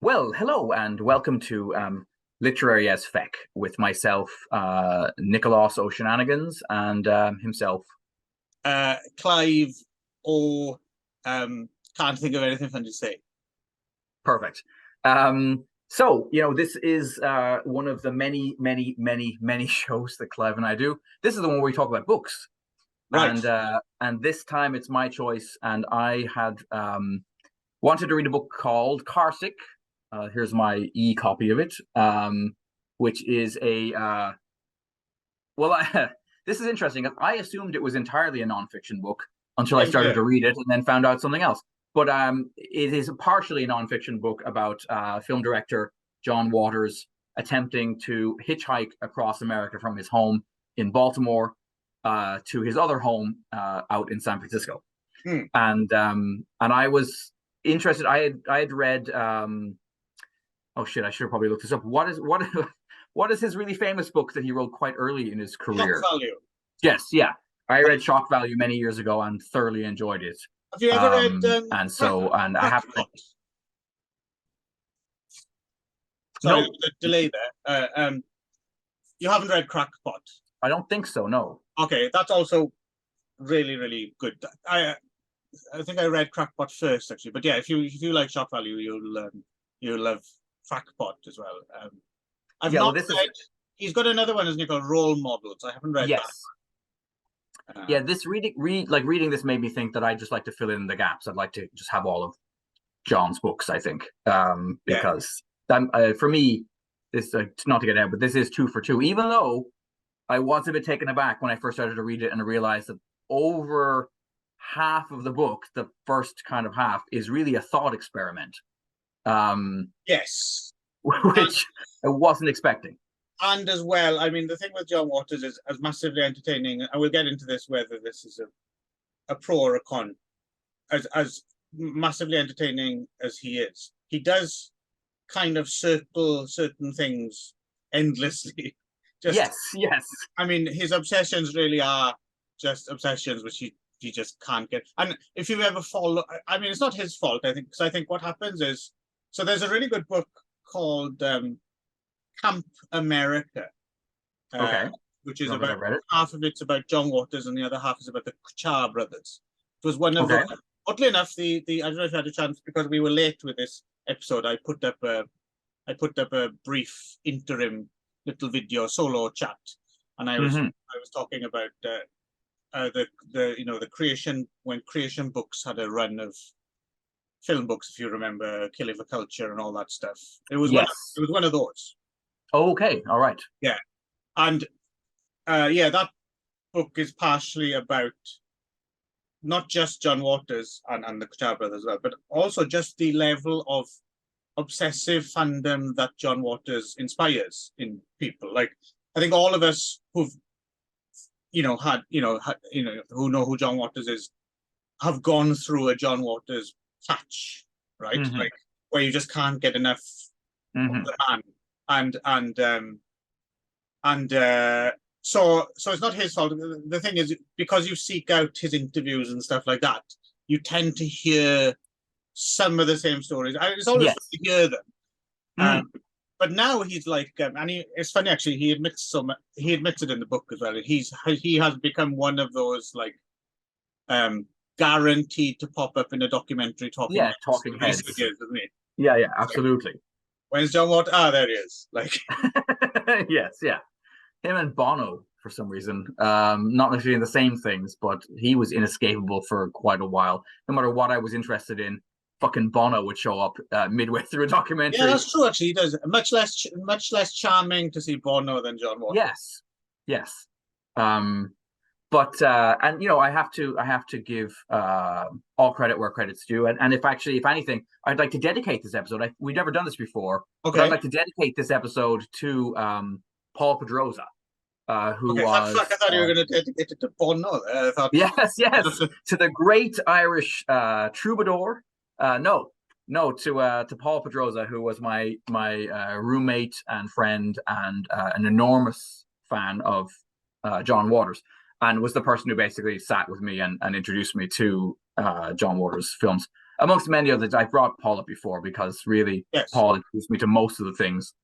Well, hello and welcome to Literary as Feck with myself, Nicholas O'Shenanigans, and himself. Clive, or can't think of anything fun to say. Perfect. This is one of the many shows that Clive and I do. This is the one where we talk about books, Right. and this time it's my choice, and I had wanted to read a book called CARSICK. Here's my e-copy of it, which is a this is interesting. I assumed it was entirely a nonfiction book until I started to read it, and then found out something else. But it is partially a nonfiction book about film director John Waters attempting to hitchhike across America from his home in Baltimore to his other home out in San Francisco. And I was interested. I had read. Oh shit! I should have probably looked this up. What is his really famous book that he wrote quite early in his career? Shock Value. Yes, yeah. I read Shock Value many years ago and thoroughly enjoyed it. Have you ever read? I have to. Sorry, the delay there. You haven't read Crackpot? I don't think so. No. Okay, that's also really good. I think I read Crackpot first actually, but yeah, if you like Shock Value, you'll love Crackpot as well. I've not read. He's got another one, isn't he, called Role Models? I haven't read that. Yeah, this reading this made me think that I just like to fill in the gaps. I'd like to just have all of John's books, I think, because for me, this not to get out, but this is 2 for 2. Even though I was a bit taken aback when I first started to read it and I realized that over half of the book, the first kind of half, is really a thought experiment. Yes, which I wasn't expecting. And as well, I mean, the thing with John Waters is as massively entertaining. I will get into this whether this is a pro or a con. As massively entertaining as he is, he does kind of circle certain things endlessly. Yes. I mean, his obsessions really are just obsessions, which he just can't get. And if you ever follow, I mean, it's not his fault, I think, because I think what happens is, so there's a really good book called Camp America, which is about half of it's about John Waters and the other half is about the Kuchar brothers. It was one of the, oddly enough, I don't know if you had a chance because we were late with this episode. I put up a brief interim little video solo chat, and I was talking about the creation, when Creation Books had a run of film books, if you remember, Killing for Culture and all that stuff. It was one of those. Okay, all right. Yeah, and that book is partially about not just John Waters and the Kuchar brothers as well, but also just the level of obsessive fandom that John Waters inspires in people. Like, I think all of us who've who know who John Waters is have gone through a John Waters patch, right? Like where you just can't get enough of the man. So it's not his fault. The thing is, because you seek out his interviews and stuff like that, you tend to hear some of the same stories. It's always fun to hear them. But now he's like, it's funny actually. He admits it in the book as well. He has become one of those like guaranteed to pop up in a documentary talking heads, isn't he? Yeah, absolutely. When's John Waters? There he is. Like, yes, yeah. Him and Bono, for some reason, not necessarily in the same things, but he was inescapable for quite a while. No matter what I was interested in, fucking Bono would show up midway through a documentary. Yeah, that's true. Actually, he does much less charming to see Bono than John Waters. Yes. But I have to give all credit where credit's due, and if anything, I'd like to dedicate this episode. We've never done this before. Okay, I'd like to dedicate this episode to Paul Pedrosa, who was. I thought you were going to dedicate it to Bono. Yes, to the great Irish troubadour. To Paul Pedrosa, who was my roommate and friend and an enormous fan of John Waters, and was the person who basically sat with me and introduced me to John Waters' films. amongst many others. I brought Paul up before because really Yes. Paul introduced me to most of the things.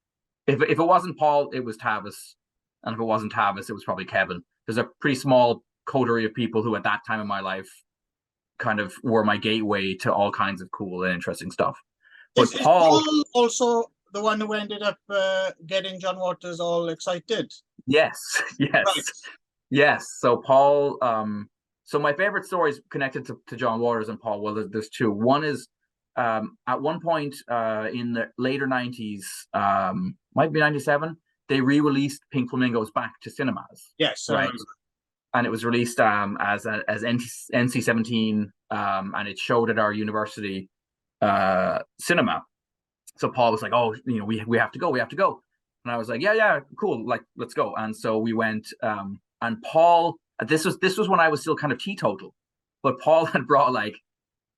If it wasn't Paul, it was Tavis, and if it wasn't Tavis, it was probably Kevin. There's a pretty small coterie of people who, at that time in my life, kind of were my gateway to all kinds of cool and interesting stuff. But Is Paul also the one who ended up getting John Waters all excited? Yes, yes, Right. yes. So Paul, so my favorite stories connected to John Waters and Paul. Well, there's two. One is at one point in the later 90s, might be 97, they re-released Pink Flamingos back to cinemas. Yes, right. And it was released as NC-17, and it showed at our university cinema. So Paul was like, "Oh, we have to go, we have to go." And I was like, "Yeah, cool, like let's go." And so we went. And Paul, this was when I was still kind of teetotal, but Paul had brought like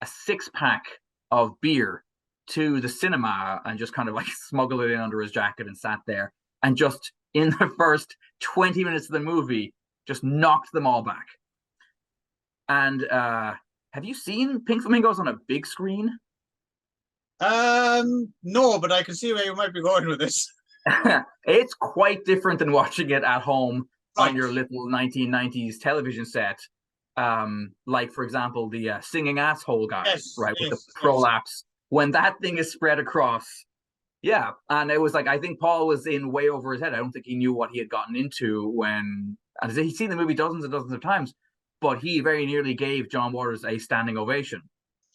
a 6-pack of beer to the cinema and just kind of like smuggled it in under his jacket and sat there. And just in the first 20 minutes of the movie, just knocked them all back. And have you seen Pink Flamingos on a big screen? No, but I can see where you might be going with this. It's quite different than watching it at home Right. on your little 1990s television set. Like, for example, the singing asshole guy, Yes, right, with yes, the prolapse. When that thing is spread across, yeah. And it was like, I think Paul was in way over his head. I don't think he knew what he had gotten into when, and he'd seen the movie dozens and dozens of times, but he very nearly gave John Waters a standing ovation.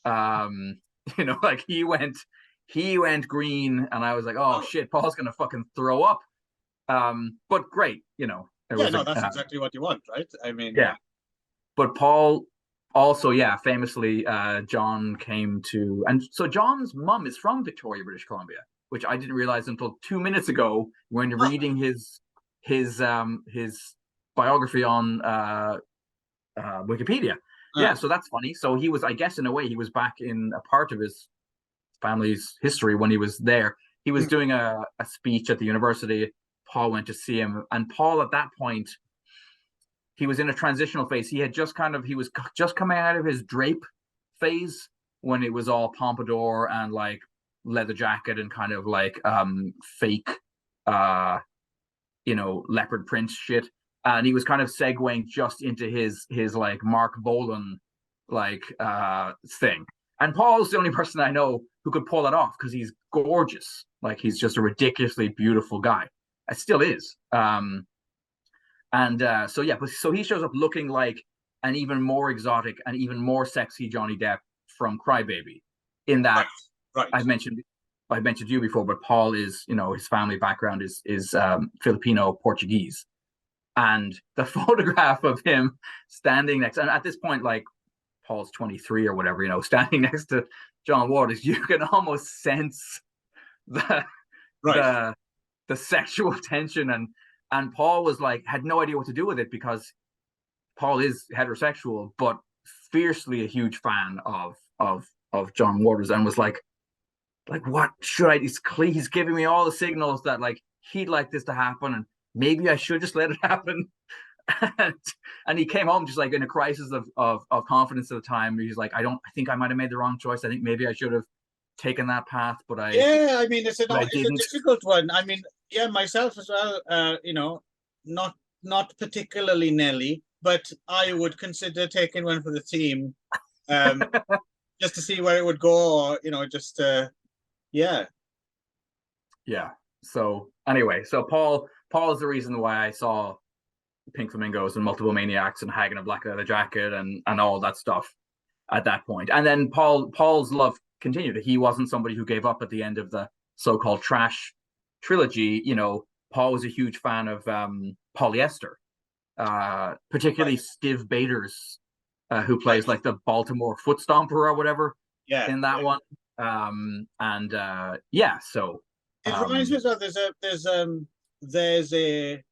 Like he went green, and I was like, oh shit, Paul's gonna fucking throw up. But great, that's exactly what you want, right? I mean, yeah. But Paul also, yeah, famously, John came to, and so John's mum is from Victoria, British Columbia, which I didn't realize until 2 minutes ago when reading his biography on Wikipedia. Yeah, so that's funny. So he was, I guess, in a way, he was back in a part of his family's history when he was there. He was doing a speech at the university. Paul went to see him, and Paul at that point, he was in a transitional phase. He was just coming out of his drape phase when it was all pompadour and like leather jacket and kind of like fake leopard print shit. And he was kind of segueing just into his like Mark Bolan like thing. And Paul's the only person I know who could pull it off because he's gorgeous. Like he's just a ridiculously beautiful guy. It still is. So he shows up looking like an even more exotic and even more sexy Johnny Depp from Crybaby. In that, right. I mentioned you before, but Paul is, his family background is Filipino Portuguese, and the photograph of him standing next, and at this point, like Paul's 23 or whatever, standing next to John Waters, you can almost sense the sexual tension, and Paul was like, had no idea what to do with it because Paul is heterosexual, but fiercely a huge fan of John Waters, and was like, what should I? He's giving me all the signals that like he'd like this to happen, and maybe I should just let it happen. and he came home just like in a crisis of confidence at the time. He's like, I think I might have made the wrong choice. I think maybe I should have taken that path, but I mean, it's a difficult one. I mean, yeah, myself as well. Not particularly Nelly, but I would consider taking one for the team, just to see where it would go. Or, just yeah. So anyway, so Paul is the reason why I saw Pink Flamingos and Multiple Maniacs and Hagen a Black Leather Jacket and all that stuff at that point. And then Paul's love continued. He wasn't somebody who gave up at the end of the so-called trash trilogy. Paul was a huge fan of Polyester, particularly Stiv Bators, who plays like the Baltimore Foot Stomper or whatever in that one. So it reminds me as well. There's a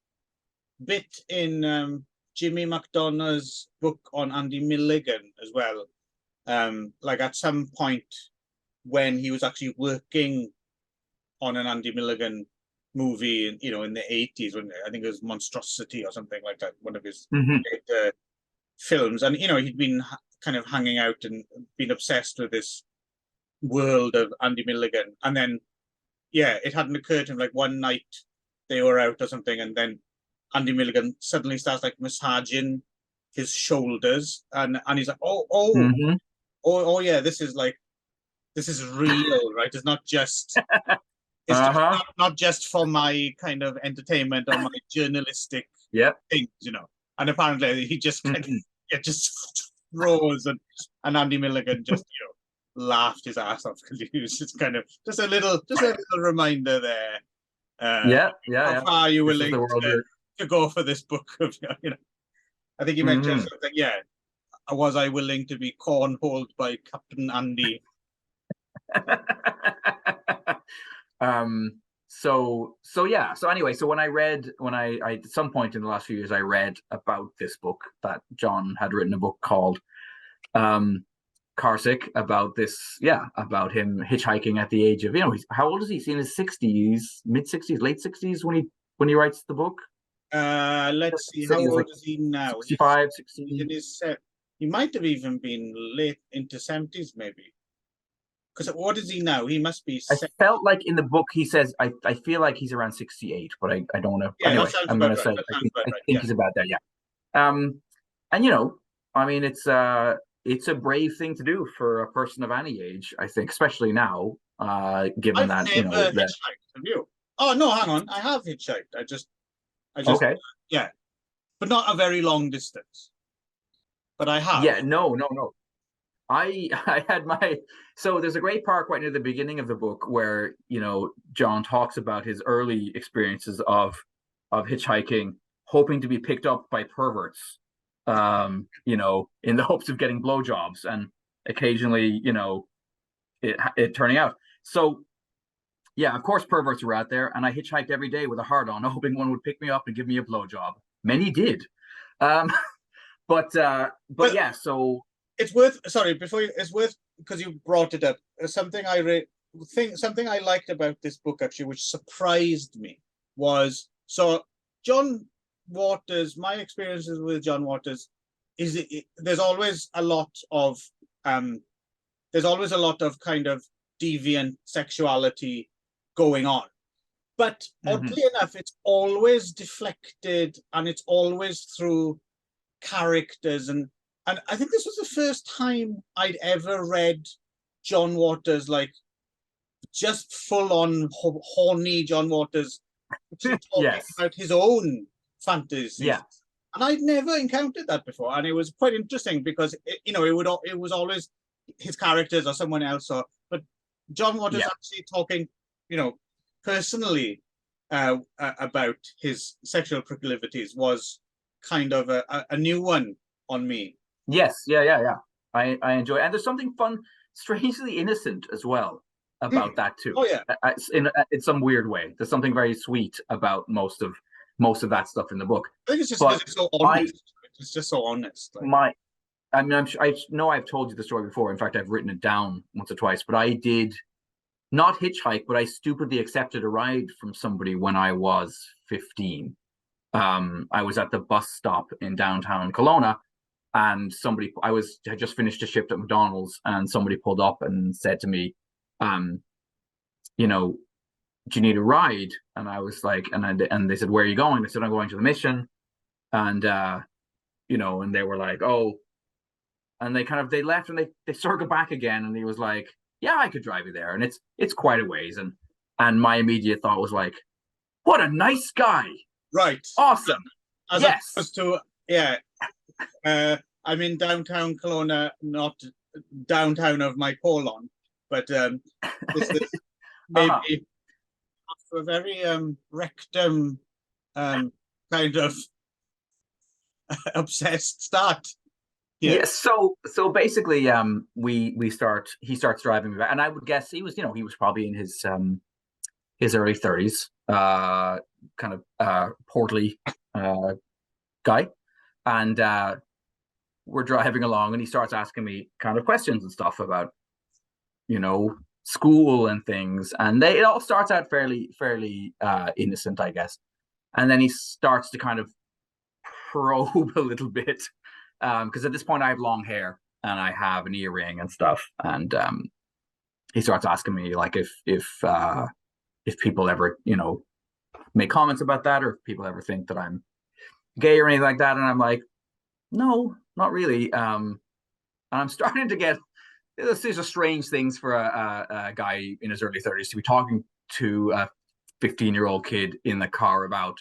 bit in Jimmy McDonough's book on Andy Milligan as well. Like at some point when he was actually working on an Andy Milligan movie, in the 80s, when I think it was Monstrosity or something like that, one of his films, and he'd been kind of hanging out and been obsessed with this world of Andy Milligan, and then it hadn't occurred to him, like one night they were out or something, and then Andy Milligan suddenly starts like massaging his shoulders, and he's like, Mm-hmm. oh yeah, this is real, right? It's not just it's just Uh-huh. not just for my kind of entertainment or my journalistic Yep. things, And apparently he just kind of Mm-hmm. just rose, and Andy Milligan just laughed his ass off because he was just kind of just a little reminder there. Yeah, How yeah. far are you This is the willing world we're to go for this book of I think he mentioned mm-hmm. something. Yeah, was I willing to be cornholed by Captain Andy? So yeah. So anyway, so when I at some point in the last few years I read about this book that John had written, a book called CARSICK, about about him hitchhiking at the age of, how old is he? He's in his 60s, mid 60s, late 60s when he writes the book. Let's see, Said how he was old like is he now? 65, He's 60. in his he might have even been late into 70s, maybe. Because what is he now? He must be I felt like in the book he says, I feel like he's around 68, but I don't know. Yeah, that Anyway, sounds I'm about gonna right. say That sounds about I right. think Yeah. he's about there, yeah. And I mean, it's a brave thing to do for a person of any age, I think, especially now, given I've that, never that hitchhiked. Have you? Oh no, hang on. I have hitchhiked. I just, okay. yeah, but not a very long distance. But I have. Yeah, no. I had my so there's a great part right near the beginning of the book where, John talks about his early experiences of hitchhiking, hoping to be picked up by perverts, in the hopes of getting blowjobs, and occasionally, it turning out. So yeah, of course perverts were out there, and I hitchhiked every day with a hard on, hoping one would pick me up and give me a blowjob. Many did. Um, but Well, yeah, so it's worth. Sorry, it's worth, because you brought it up. Something something I liked about this book, actually, which surprised me, was John Waters. My experiences with John Waters is there's always a lot of kind of deviant sexuality going on. But mhm. oddly enough, it's always deflected, and it's always through characters. And I think this was the first time I'd ever read John Waters, like just full on horny John Waters, actually talking Yes, about his own fantasies. yeah, And I'd never encountered that before, and it was quite interesting because it was always his characters or someone else, but John Waters yeah. actually talking, personally, about his sexual proclivities was kind of a new one on me. Yes, yeah. I enjoy it. And there's something fun, strangely innocent as well Hmm. about that too. Oh yeah, In some weird way. There's something very sweet about most of that stuff in the book. I think it's just because But it's so my honest. It's just so honest. Like, my I mean, I know I've told you the story before. In fact, I've written it down once or twice. But I did not hitchhike, but I stupidly accepted a ride from somebody when I was 15. I was at the bus stop in downtown Kelowna, and had just finished a shift at McDonald's, and somebody pulled up and said to me, um, do you need a ride? And I was like, and they said, where are you going? I said, I'm going to the mission. And and they were like, oh, and they left, and they circled back again, and he was like, yeah, I could drive you there, and it's quite a ways. And my immediate thought was like, what a nice guy. right. Awesome. As Yes. opposed to, I'm in downtown Kelowna, not downtown of my colon, but this is Uh-huh. maybe a very rectum kind of obsessed start here. Yeah, so basically, he starts driving me back, and I would guess he was probably in his early 30s, kind of portly guy, and we're driving along, and he starts asking me kind of questions and stuff about school and things, and it all starts out fairly innocent, I guess, and then he starts to kind of probe a little bit, because at this point I have long hair and I have an earring and stuff, and he starts asking me like if people ever, make comments about that, or if people ever think that I'm gay or anything like that. And I'm like, no, not really. And I'm starting to get, this is a strange things for a guy in his early 30s to be talking to a 15-year-old kid in the car about.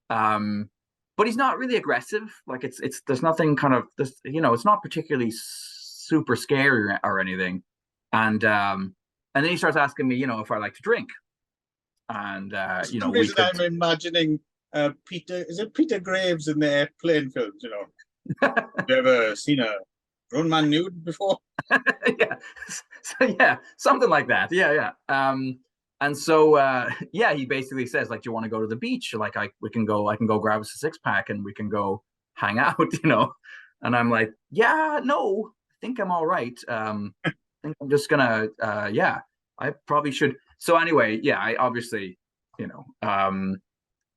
But he's not really aggressive. Like there's nothing kind of this, it's not particularly super scary or anything. And then he starts asking me, if I like to drink. And For some we reason, could. I'm imagining Peter. Is it Peter Graves in the airplane films? Have you ever seen a grown man nude before? Yeah. So yeah, something like that. Yeah, yeah. And so yeah, he basically says like, do you want to go to the beach? Like I can go grab us a six pack and we can go hang out, And I'm like, yeah, no, I think I'm all right. I think I'm just gonna yeah, I probably should. So anyway, yeah, I obviously, I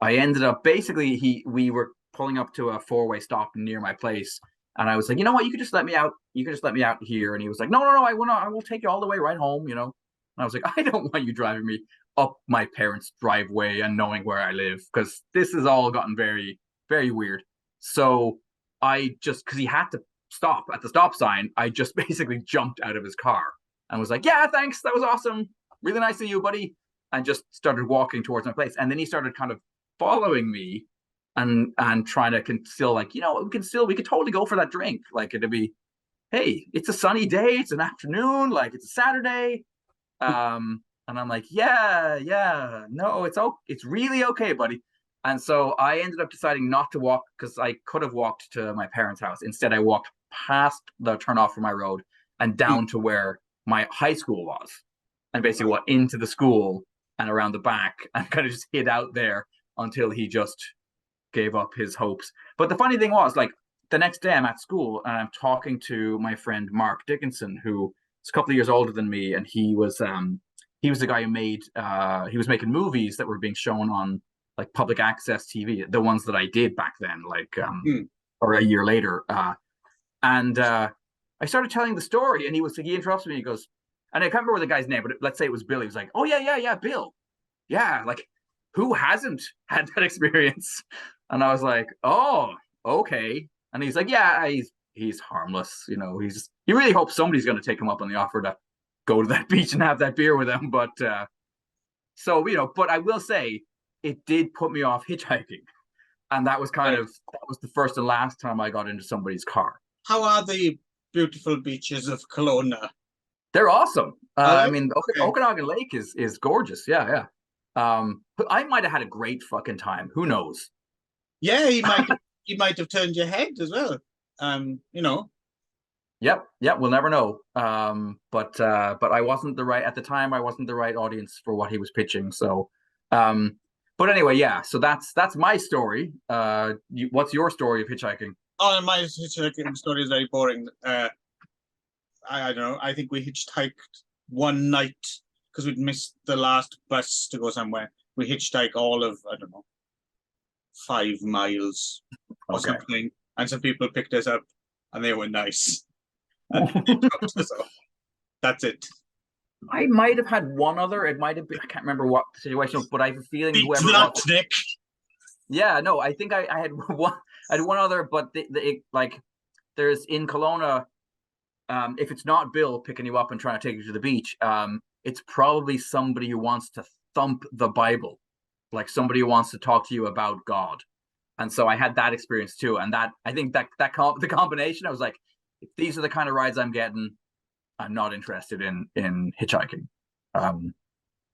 ended up basically we were pulling up to a four-way stop near my place, and I was like, you know what, you could just let me out. You could just let me out here. And he was like, no, no, no, I will take you all the way right home. And I was like, I don't want you driving me up my parents' driveway and knowing where I live, because this has all gotten very, very weird. So I just, because he had to stop at the stop sign, I just basically jumped out of his car and was like, yeah, thanks, that was awesome, really nice of you, buddy, and just started walking towards my place. And then he started kind of following me and trying to conceal, like, we could totally go for that drink. Like, it'd be, hey, it's a sunny day, it's an afternoon, like it's a Saturday. And I'm like, yeah, yeah, no, it's really okay, buddy. And so I ended up deciding not to walk, because I could have walked to my parents' house. Instead, I walked past the turnoff from my road and down to where my high school was, and basically went into the school and around the back and kind of just hid out there until he just gave up his hopes. But the funny thing was, like, the next day I'm at school and I'm talking to my friend Mark Dickinson, who is a couple of years older than me, and he was the guy who made he was making movies that were being shown on like public access TV, the ones that I did back then, like or a year later. And I started telling the story, and he interrupts me. He goes, and I can't remember the guy's name, but let's say it was Bill. He was like, "Oh yeah, yeah, yeah, Bill, yeah, like who hasn't had that experience?" And I was like, "Oh, okay." And he's like, "Yeah, he's harmless, he really hopes somebody's going to take him up on the offer to go to that beach and have that beer with him." But so but I will say it did put me off hitchhiking, and that was the first and last time I got into somebody's car. How are the beautiful beaches of Kelowna? They're awesome. I mean, Okay. Okanagan Lake is gorgeous. Yeah, yeah. I might have had a great fucking time. Who knows? Yeah, he might have turned your head as well. Yep, yep. We'll never know. But I wasn't the right at the time. I wasn't the right audience for what he was pitching. So, but anyway, yeah. So that's my story. What's your story of hitchhiking? Oh, my hitchhiking story is very boring. I don't know. I think we hitchhiked one night because we'd missed the last bus to go somewhere. We hitchhiked all of, I don't know, 5 miles or something. And some people picked us up and they were nice. And they dropped us off. That's it. I might have had one other. It might have been, I can't remember what situation, but I have a feeling whoever that, it was, Nick. Yeah, no, I think I had one. I had one other, but like there's in Kelowna. If it's not Bill picking you up and trying to take you to the beach, it's probably somebody who wants to thump the Bible, like somebody who wants to talk to you about God. And so I had that experience too. And that, I think the combination, I was like, if these are the kind of rides I'm getting, I'm not interested in hitchhiking.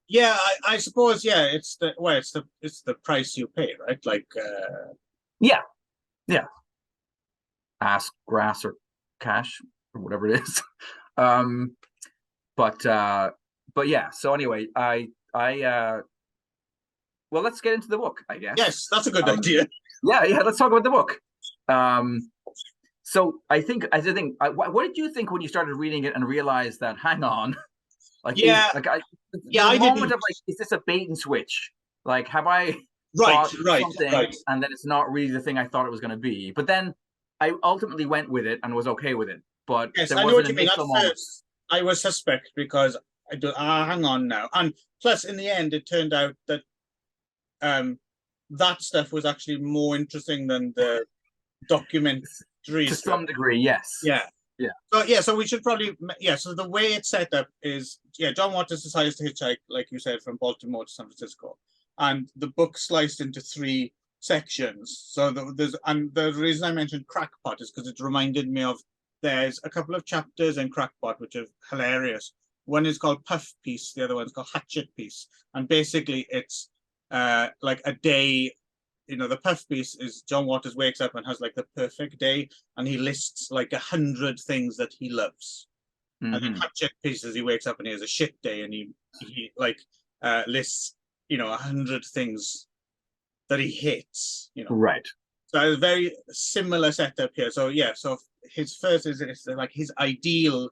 Yeah, I suppose. Yeah, it's the price you pay, right? Like, yeah, ass, grass, or cash, or whatever it is. But yeah. So anyway, well, let's get into the book, I guess. Yes, that's a good idea. Yeah, let's talk about the book. So I think, what did you think when you started reading it and realized that, hang on, like, yeah, I moment of like, is this a bait and switch? Like, have I right, and then it's not really the thing I thought it was going to be? But then I ultimately went with it and was okay with it. But yes, I know what you mean. At first, I was suspect because hang on now. And plus, in the end, it turned out that that stuff was actually more interesting than the documentary to stuff. some degree. Yes. Yeah. Yeah. So we should probably So the way it's set up is John Waters decides to hitchhike, like you said, from Baltimore to San Francisco, and the book sliced into 3 sections. So the reason I mentioned Crackpot is because it reminded me of, there's a couple of chapters in Crackpot which are hilarious. One is called Puff Piece, the other one's called Hatchet Piece, and basically it's like a day. The Puff Piece is John Waters wakes up and has like the perfect day, and he lists like 100 things that he loves. And then Hatchet Piece is he wakes up and he has a shit day, and he like lists 100 things that he hates. Right. So a very similar setup here. So so his first is like his ideal,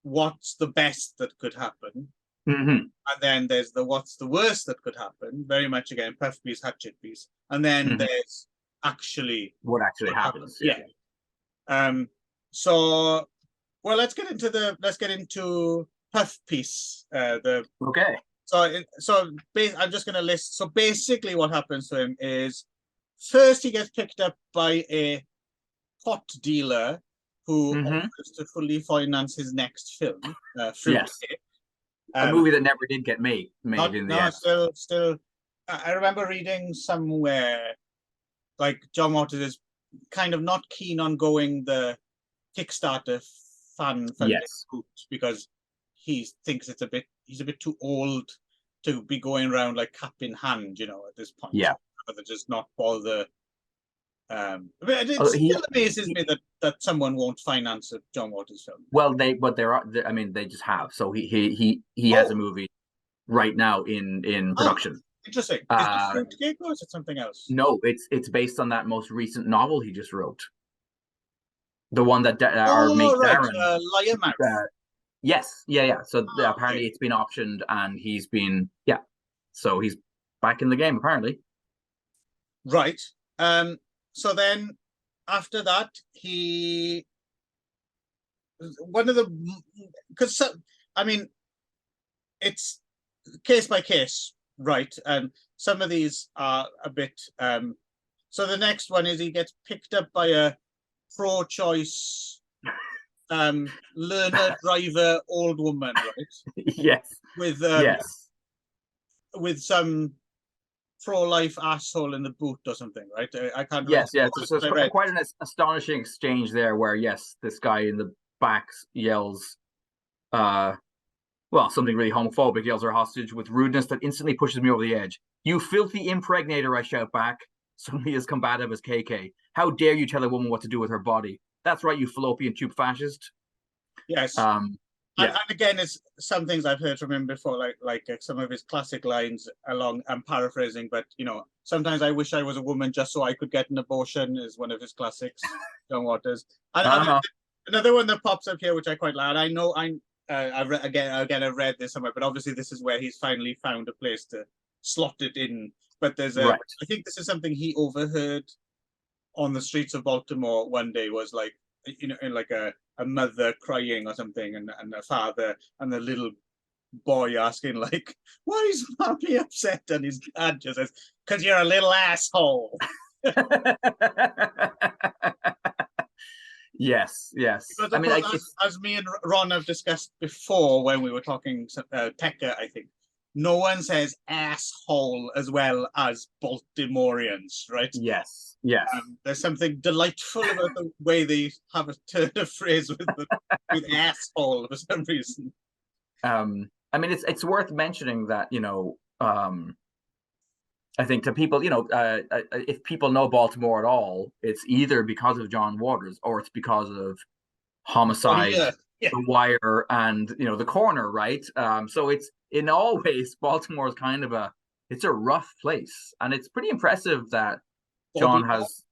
what's the best that could happen. And then there's the what's the worst that could happen, very much again Puff Piece, Hatchet Piece, and then there's actually what actually happens. So let's get into Puff Piece. Okay. So I'm just going to list. So basically, what happens to him is, first he gets picked up by a pot dealer who offers to fully finance his next film, Fruit Cake. A movie that never did get made in the end. Still, I remember reading somewhere, like, John Waters is kind of not keen on going the Kickstarter fan funding route, because he thinks he's a bit too old to be going around like cap in hand, at this point. Yeah. Rather just not bother. It still amazes me that someone won't finance a John Waters film. Well, they just have. So he has a movie right now in production. Interesting. Is it Fruit Cake or is it something else? No, it's based on that most recent novel he just wrote. The one that Darren. Liar Mouth. Yes, yeah. So apparently it's been optioned, and he's been so he's back in the game apparently. Right. So then, after that, it's case by case, right? And some of these are a bit. So the next one is he gets picked up by a pro-choice learner driver old woman, right? Yes. With some pro-life asshole in the boot or something, right? I can't. Yes. So it's quite an astonishing exchange there, where this guy in the back yells, something really homophobic, yells her hostage with rudeness that instantly pushes me over the edge. "You filthy impregnator," I shout back, suddenly as combative as KK. "How dare you tell a woman what to do with her body? That's right, you fallopian tube fascist." Yes. And again, it's some things I've heard from him before, like some of his classic lines I'm paraphrasing, but sometimes I wish I was a woman just so I could get an abortion, is one of his classics, John Waters. And another one that pops up here, which I quite like, and I know I've read this somewhere, but obviously this is where he's finally found a place to slot it in. But there's I think this is something he overheard on the streets of Baltimore one day, was like, in like a mother crying or something, and a father and the little boy asking, like, "Why is mommy upset?" And his dad just says, "'Cause you're a little asshole." Yes. Because as me and Ron have discussed before when we were talking Pekka, I think, no one says asshole as well as Baltimoreans, right? Yes. There's something delightful about the way they have a turn of phrase with asshole for some reason. It's worth mentioning that I think to people, if people know Baltimore at all, it's either because of John Waters or it's because of Homicide, The Wire, and The Corner, right? So it's in all ways Baltimore is kind of it's a rough place, and it's pretty impressive that John has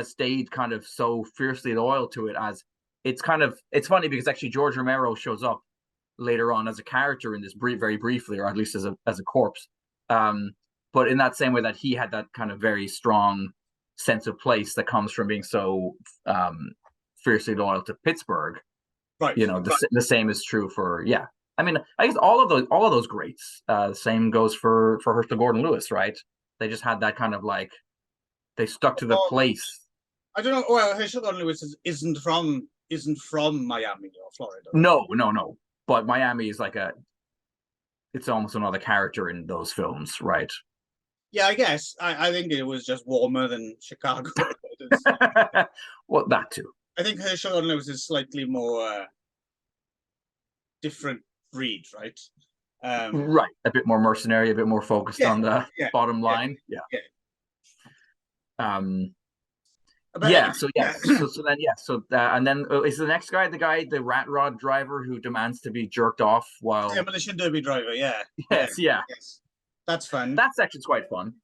stayed kind of so fiercely loyal to it. As it's funny because actually George Romero shows up later on as a character in this very briefly, or at least as a corpse. But in that same way that he had that kind of very strong sense of place that comes from being so fiercely loyal to Pittsburgh, right? The same is true for I mean, I guess all of those greats. The same goes for Herschel Gordon Lewis, right? They just had that kind of like they stuck to the Oh, place. I don't know. Well, Herschel Gordon Lewis isn't from Miami or Florida, right? No, no, no. But Miami is like it's almost another character in those films, right? Yeah, I guess. I think it was just warmer than Chicago. Well, that too. I think Herschel Gordon Lewis is slightly more different breed, right? Right. A bit more mercenary, a bit more focused Yeah, on the yeah, bottom yeah, line. Yeah. yeah. Yeah. But So yes. So then yes. So and then is the next guy the rat rod driver who demands to be jerked off while? demolition derby driver, yeah, yeah, Yes. Yeah. yes, that's fun. That section's quite fun.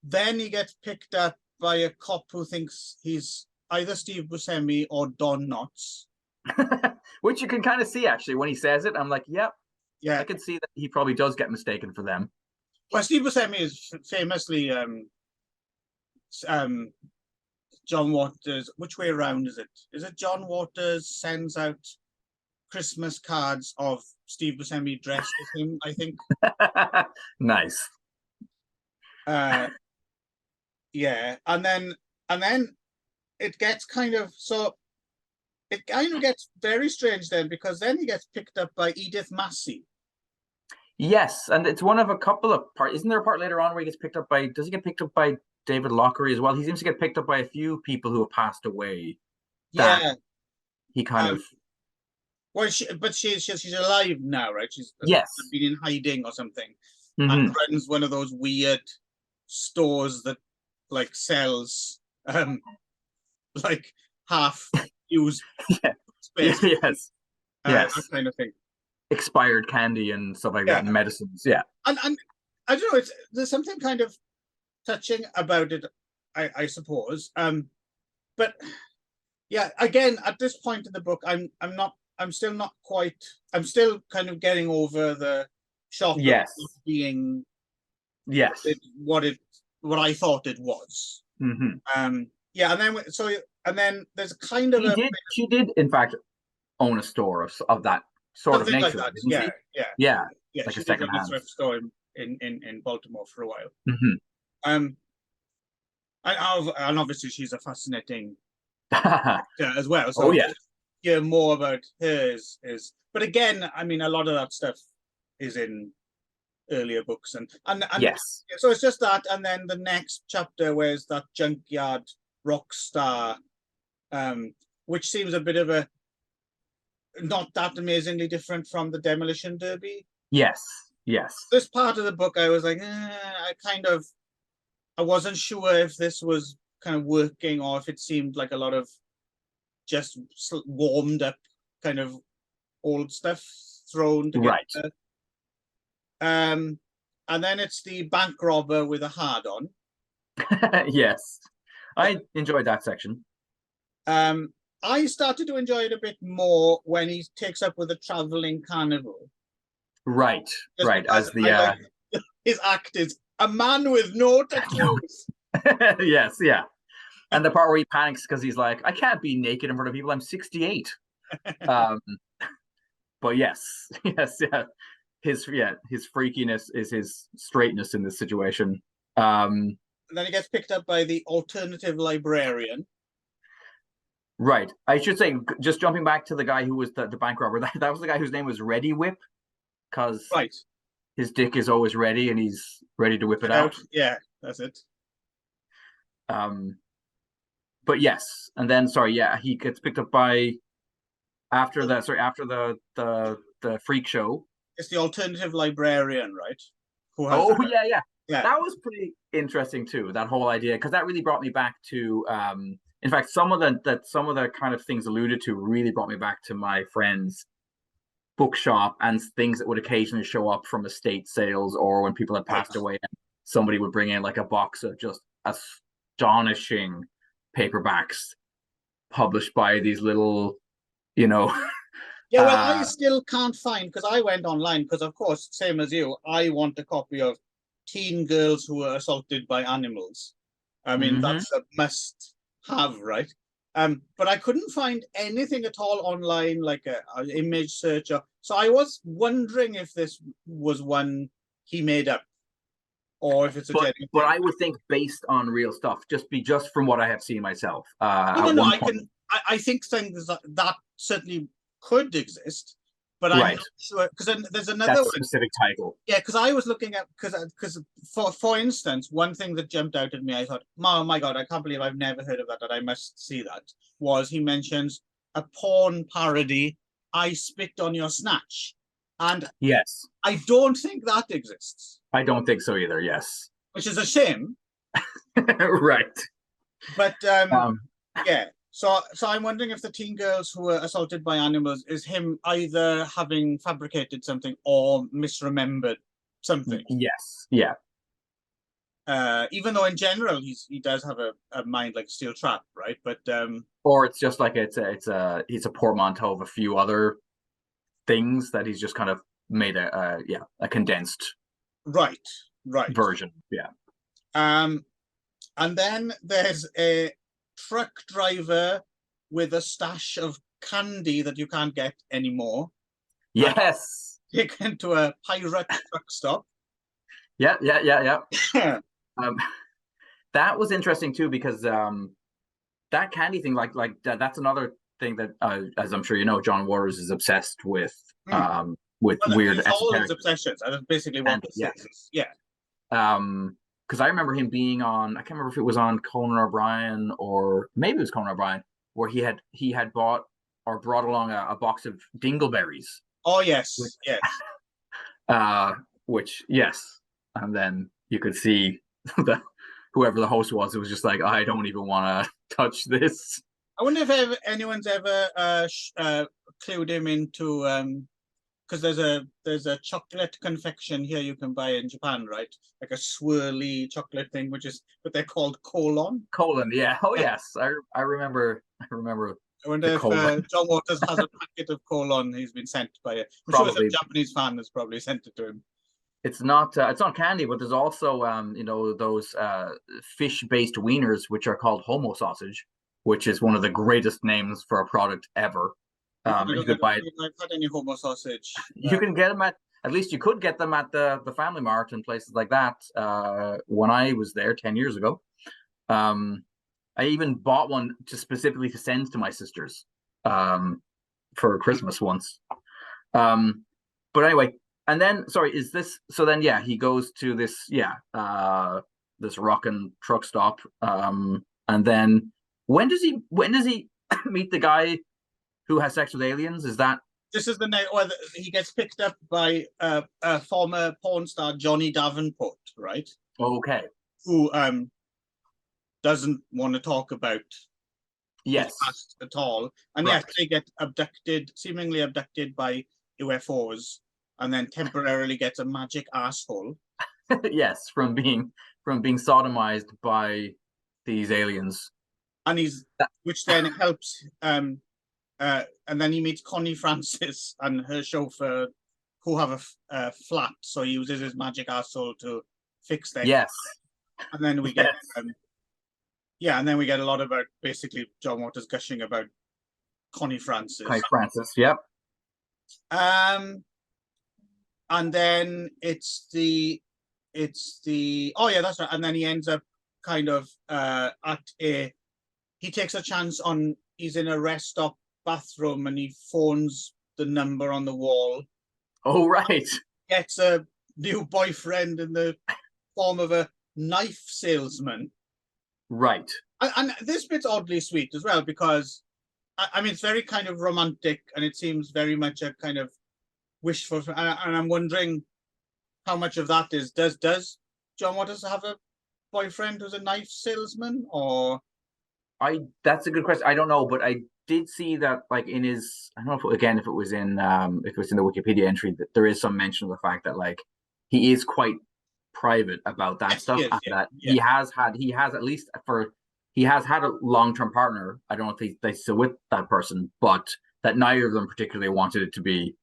Then he gets picked up by a cop who thinks he's either Steve Buscemi or Don Knotts. Which you can kind of see actually when he says it. I'm like, yep, Yeah. I can see that he probably does get mistaken for them. Well, Steve Buscemi is famously John Waters. Which way around is it? Is it John Waters sends out Christmas cards of Steve Buscemi dressed as him? I think. Nice. Yeah, and then it gets kind of very strange then, because then he gets picked up by Edith Massey. Yes, and it's one of a couple of parts. Isn't there a part later on where he gets picked up by? Does he get picked up by David Lockery as well? He seems to get picked up by a few people who have passed away. Yeah, he kind of. Well, but she's alive now, right? She's yes been in hiding or something, and runs one of those weird stores that like sells like half used space. yes that kind of thing. Expired candy and stuff like that, and medicines. Yeah, and I don't know. There's something kind of touching about it, I suppose. But yeah, again, at this point in the book, I'm still kind of getting over the shock of being what I thought it was. Yeah, and then there's kind of she did in fact own a store of that sort of nature, like that. Yeah, like she did run a thrift store in Baltimore for a while. And obviously she's a fascinating actor as well. So hear more about hers but again, I mean, a lot of that stuff is in earlier books and yes. So it's just that, and then the next chapter where's that junkyard rock star, which seems a bit of a not that amazingly different from the demolition derby. Yes. This part of the book, I was like, I wasn't sure if this was kind of working or if it seemed like a lot of just warmed up kind of old stuff thrown together. Right. And then it's the bank robber with a hard on. Yes, I enjoyed that section. I started to enjoy it a bit more when he takes up with a traveling carnival. Right. As the his act is a man with no tattoos. Yes, yeah. And the part where he panics because he's like, I can't be naked in front of people. I'm 68. But yes. His freakiness is his straightness in this situation. And then he gets picked up by the alternative librarian. Right. I should say, just jumping back to the guy who was the bank robber, that was the guy whose name was Ready Whip, because his dick is always ready and he's ready to whip it out. Yeah, that's it. But yes, and then he gets picked up by after the freak show. It's the alternative librarian, right? Yeah. That was pretty interesting too. That whole idea, because that really brought me back to. In fact, some of the kind of things alluded to really brought me back to my friend's bookshop and things that would occasionally show up from estate sales or when people had passed away and somebody would bring in like a box of just astonishing paperbacks published by these little, Yeah, well, I still can't find, because I went online, because of course, same as you, I want a copy of Teen Girls Who Were Assaulted by Animals. I mean, that's a must have, right? But I couldn't find anything at all online, like an image search. So I was wondering if this was one he made up, or if it's a genuine But thing. I would think based on real stuff, just from what I have seen myself. No. I think things that certainly could exist, but I'm Right. not sure because then there's another That one. specific title. Yeah, because I was looking at because for instance, one thing that jumped out at me, I thought, oh my god, I can't believe I've never heard of that. That I must see that. Was he mentions a porn parody? I spit on your snatch, and Yes. I don't think that exists. I don't think so either. Yes. Which is a shame. Right. But yeah. So I'm wondering if the teen girls who were assaulted by animals is him either having fabricated something or misremembered something. Yes. Yeah. Even though in general he does have a mind like a steel trap, right? But or it's just like it's a portmanteau of a few other things that he's just kind of made a condensed right version. Yeah. And then there's a truck driver with a stash of candy that you can't get anymore. Yes. Taken to a pirate truck stop. Yeah. That was interesting too, because that candy thing, like that's another thing that, as I'm sure you know, John Waters is obsessed with weird all his obsessions. That's basically what this is. Yeah. Because I remember him being on, I can't remember if it was on Conan O'Brien or maybe it was Conan O'Brien, where he had bought or brought along a box of dingleberries. Oh yes, which yes, and then you could see that whoever the host was, it was just like, I don't even want to touch this. I wonder if anyone's ever clued him into because there's a chocolate confection here you can buy in Japan, right? Like a swirly chocolate thing, but they're called colon. Colon, yeah. Oh yes, I remember. I wonder if John Waters has a packet of colon he's been sent by it. I'm sure some Japanese fan has probably sent it to him. It's not candy, but there's also those fish-based wieners, which are called homo sausage, which is one of the greatest names for a product ever. You could buy it. I've had any homo sausage. You can get them at least you could get them at the Family Mart and places like that. When I was there 10 years ago, I even bought one specifically to send to my sisters for Christmas once. But anyway, and then is this so? Then he goes to this this rockin' truck stop, and then when does he meet the guy who has sex with aliens? Is that this is the night where he gets picked up by a former porn star, Johnny Davenport, right? Okay. Who doesn't want to talk about his past at all, and they get seemingly abducted by UFOs, and then temporarily gets a magic asshole. Yes, from being sodomized by these aliens, and which then helps. And then he meets Connie Francis and her chauffeur, who have a flat, so he uses his magic asshole to fix their yes. Flat. And then we get and then we get a lot about basically John Waters gushing about Connie Francis. Yep. And then it's the that's right. And then he ends up kind of he takes a chance on, he's in a rest stop bathroom and he phones the number on the wall. Oh right. Gets a new boyfriend in the form of a knife salesman. Right. And this bit's oddly sweet as well, because I mean it's very kind of romantic and it seems very much a kind of wishful, and I'm wondering how much of that is does John Waters have a boyfriend who's a knife salesman, or that's a good question. I don't know, but I did see that, like, in his, I don't know if it was in the Wikipedia entry, that there is some mention of the fact that, like, he is quite private about that stuff. He has had a long-term partner. I don't know if they still with that person, but that neither of them particularly wanted it to be,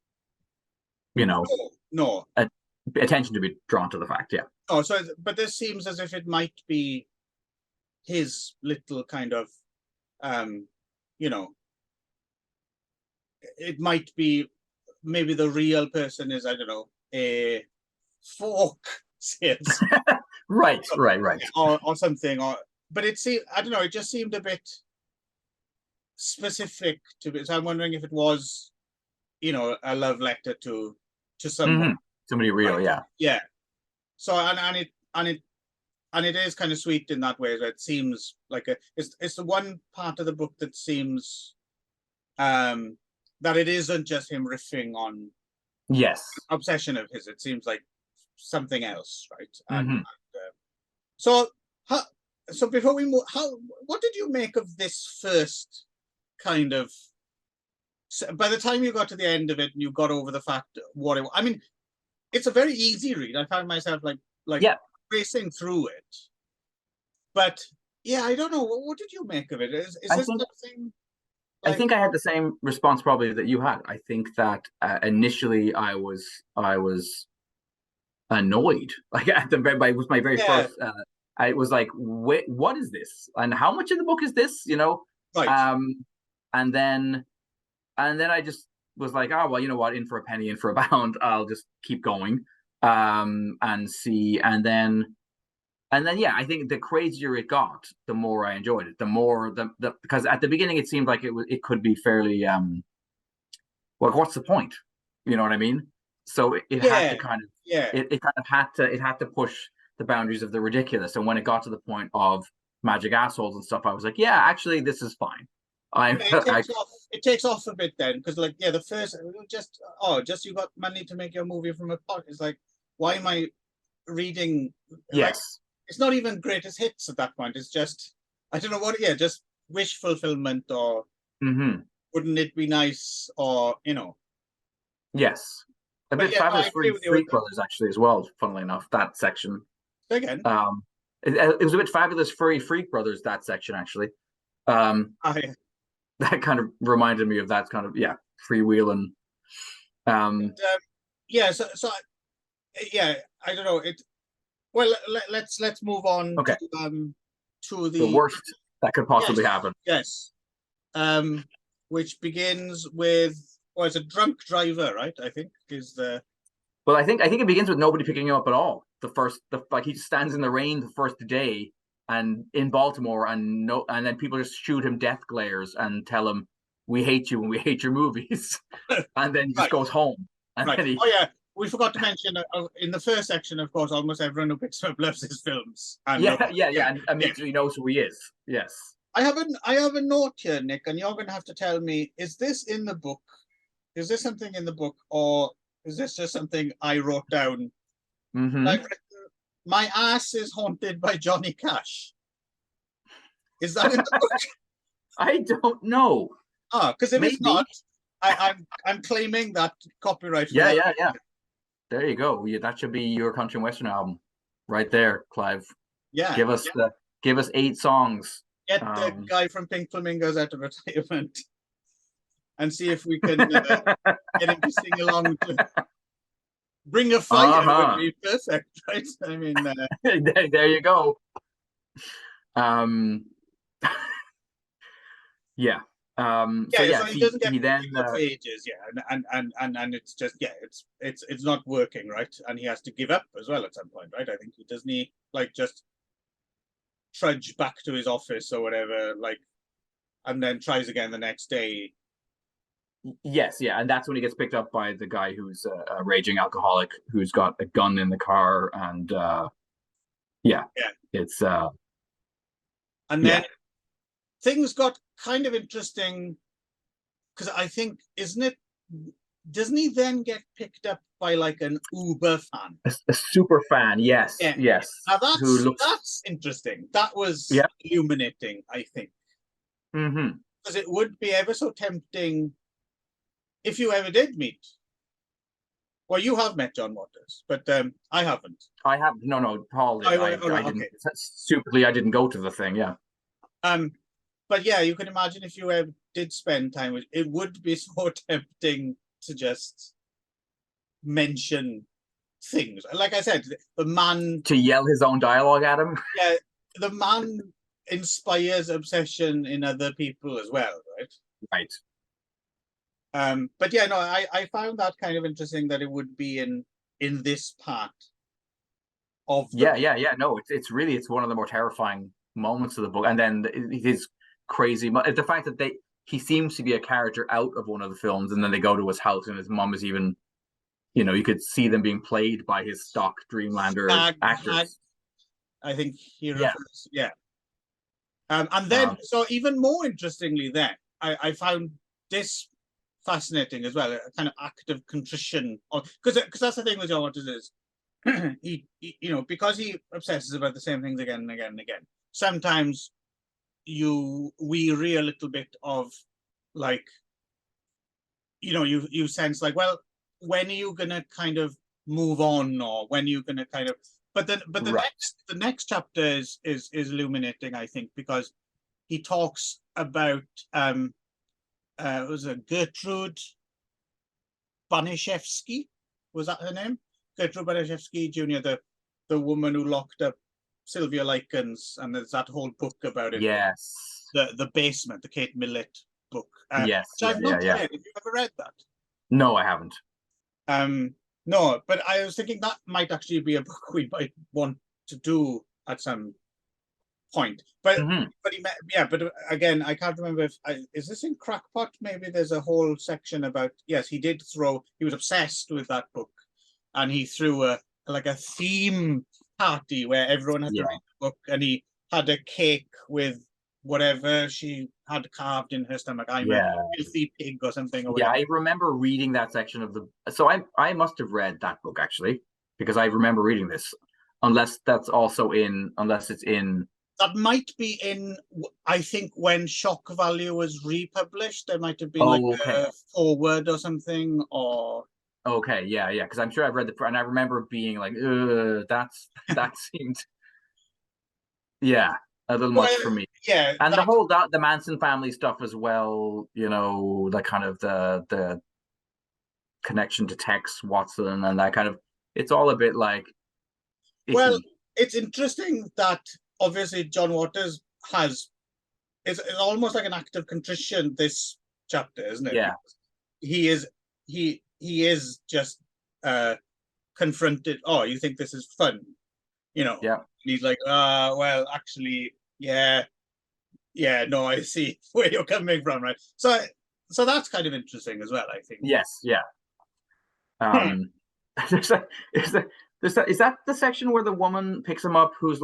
no attention to be drawn to the fact. Yeah. Oh, so but this seems as if it might be his little kind of it might be maybe the real person is, I don't know, a folk sales Right. or something, but I don't know, it just seemed a bit specific to me. So I'm wondering if it was, a love letter to someone. Somebody real, right? yeah. Yeah. So and it is kind of sweet in that way. That it seems like it's the one part of the book that seems that it isn't just him riffing on Yes. obsession of his. It seems like something else, right? And so so before we move, what did you make of this first kind of? By the time you got to the end of it and you got over the fact I mean, it's a very easy read. I found myself like racing through it, but yeah, I don't know. What did you make of it? Is this something? I think I had the same response probably that you had. I think that initially I was annoyed. Like it was my very first. I was like, "Wait, what is this? And how much of the book is this?" Right. And then I just was like, "Oh well, you know what? In for a penny, in for a pound. I'll just keep going, and see." And then yeah, I think the crazier it got, the more I enjoyed it. The more because at the beginning it seemed like it could be fairly well, what's the point? You know what I mean? So it had to kind of it kind of had to push the boundaries of the ridiculous. And when it got to the point of magic assholes and stuff, I was like, yeah, actually this is fine. It takes off a bit then, because the first just you got money to make your movie from a pot. It's like, why am I reading? Yes. It's not even greatest hits at that point. It's just, I don't know what, just wish fulfillment or wouldn't it be nice or, Yes. A bit fabulous Freak Brothers actually as well, funnily enough, that section. Again. It was a bit fabulous furry Freak Brothers, that section actually. That kind of reminded me of that kind of, freewheeling. I don't know. Well, let's move on to the worst that could possibly happen. Yes. Which begins with, it's a drunk driver, right? I think is the. Well, I think it begins with nobody picking him up at all. Like he stands in the rain the first day and in Baltimore, and then people just shoot him death glares and tell him, "We hate you and we hate your movies," and then he just goes home. And then we forgot to mention in the first section, of course, almost everyone who picks him up loves his films. And and immediately knows who he is. Yes. I have a note here, Nick, and you're going to have to tell me: is this in the book? Is this something in the book, or is this just something I wrote down? I've written, "My ass is haunted by Johnny Cash." Is that in the book? I don't know. Because if it's not, I'm claiming that copyright. Yeah. There you go. That should be your country and western album, right there, Clive. Yeah. Give us 8 songs. Get the guy from Pink Flamingos out of retirement, and see if we can get him to sing along. Bring a Fire would be perfect, right? I mean, there you go. Yeah. So he doesn't get for ages, and it's just it's not working, right? And he has to give up as well at some point, right? I think he doesn't just trudge back to his office or whatever, and then tries again the next day. Yes, and that's when he gets picked up by the guy who's a raging alcoholic who's got a gun in the car, and it's and then things got kind of interesting because I think, doesn't he then get picked up by an Uber fan? A super fan, yes. Now that's interesting. That was illuminating, I think. Because it would be ever so tempting if you ever did meet. Well, you have met John Waters, but I haven't. I have no, Paul. I didn't. Stupidly, I didn't go to the thing. Yeah. But you can imagine if you ever did spend time with, it would be so tempting to just mention things. Like I said, the man to yell his own dialogue at him. Yeah, the man inspires obsession in other people as well, right? Right. But yeah, no, I found that kind of interesting that it would be in this part of the Yeah. No, it's really, it's one of the more terrifying moments of the book, and then his crazy the fact that he seems to be a character out of one of the films, and then they go to his house, and his mom is even, you could see them being played by his stock Dreamlander actors. I think he Yeah. refers, yeah. And then, so even more interestingly, then I found this fascinating as well, a kind of act of contrition, because that's the thing with John Waters is he, because he obsesses about the same things again and again and again. Sometimes we read a little bit of like, you sense like, well, when are you gonna kind of move on, or when are you gonna kind of, but the Right. next chapter is illuminating, I think, because he talks about was it Gertrude Banishevsky? Was that her name? Gertrude Banishevsky Jr., the woman who locked up Sylvia Likens, and there's that whole book about it. Yes. The Basement, the Kate Millett book. Yes. Which I've not read. Have you ever read that? No, I haven't. No, but I was thinking that might actually be a book we might want to do at some point. But but again, I can't remember if is this in Crackpot? Maybe there's a whole section about, yes, he was obsessed with that book, and he threw a theme party where everyone had to read the book, and he had a cake with whatever she had carved in her stomach. I'm a filthy pig or something. Or whatever. I remember reading that section of so I must have read that book actually, because I remember reading this, unless it's in. That might be in, I think, when Shock Value was republished, there might have been a foreword or something, or. Okay, yeah, because I'm sure I've read and I remember being like, that seemed, a little much for me. Yeah, and the Manson family stuff as well. The kind of the connection to Tex Watson and that kind of, it's all a bit like. Icky. Well, it's interesting that obviously John Waters it's almost like an act of contrition, this chapter, isn't it? Yeah. Because he is just confronted. Oh, you think this is fun? Yeah. He's like, well, actually, yeah, no, I see where you're coming from, right? So that's kind of interesting as well, I think. Yes, yeah. Is that the section where the woman picks him up who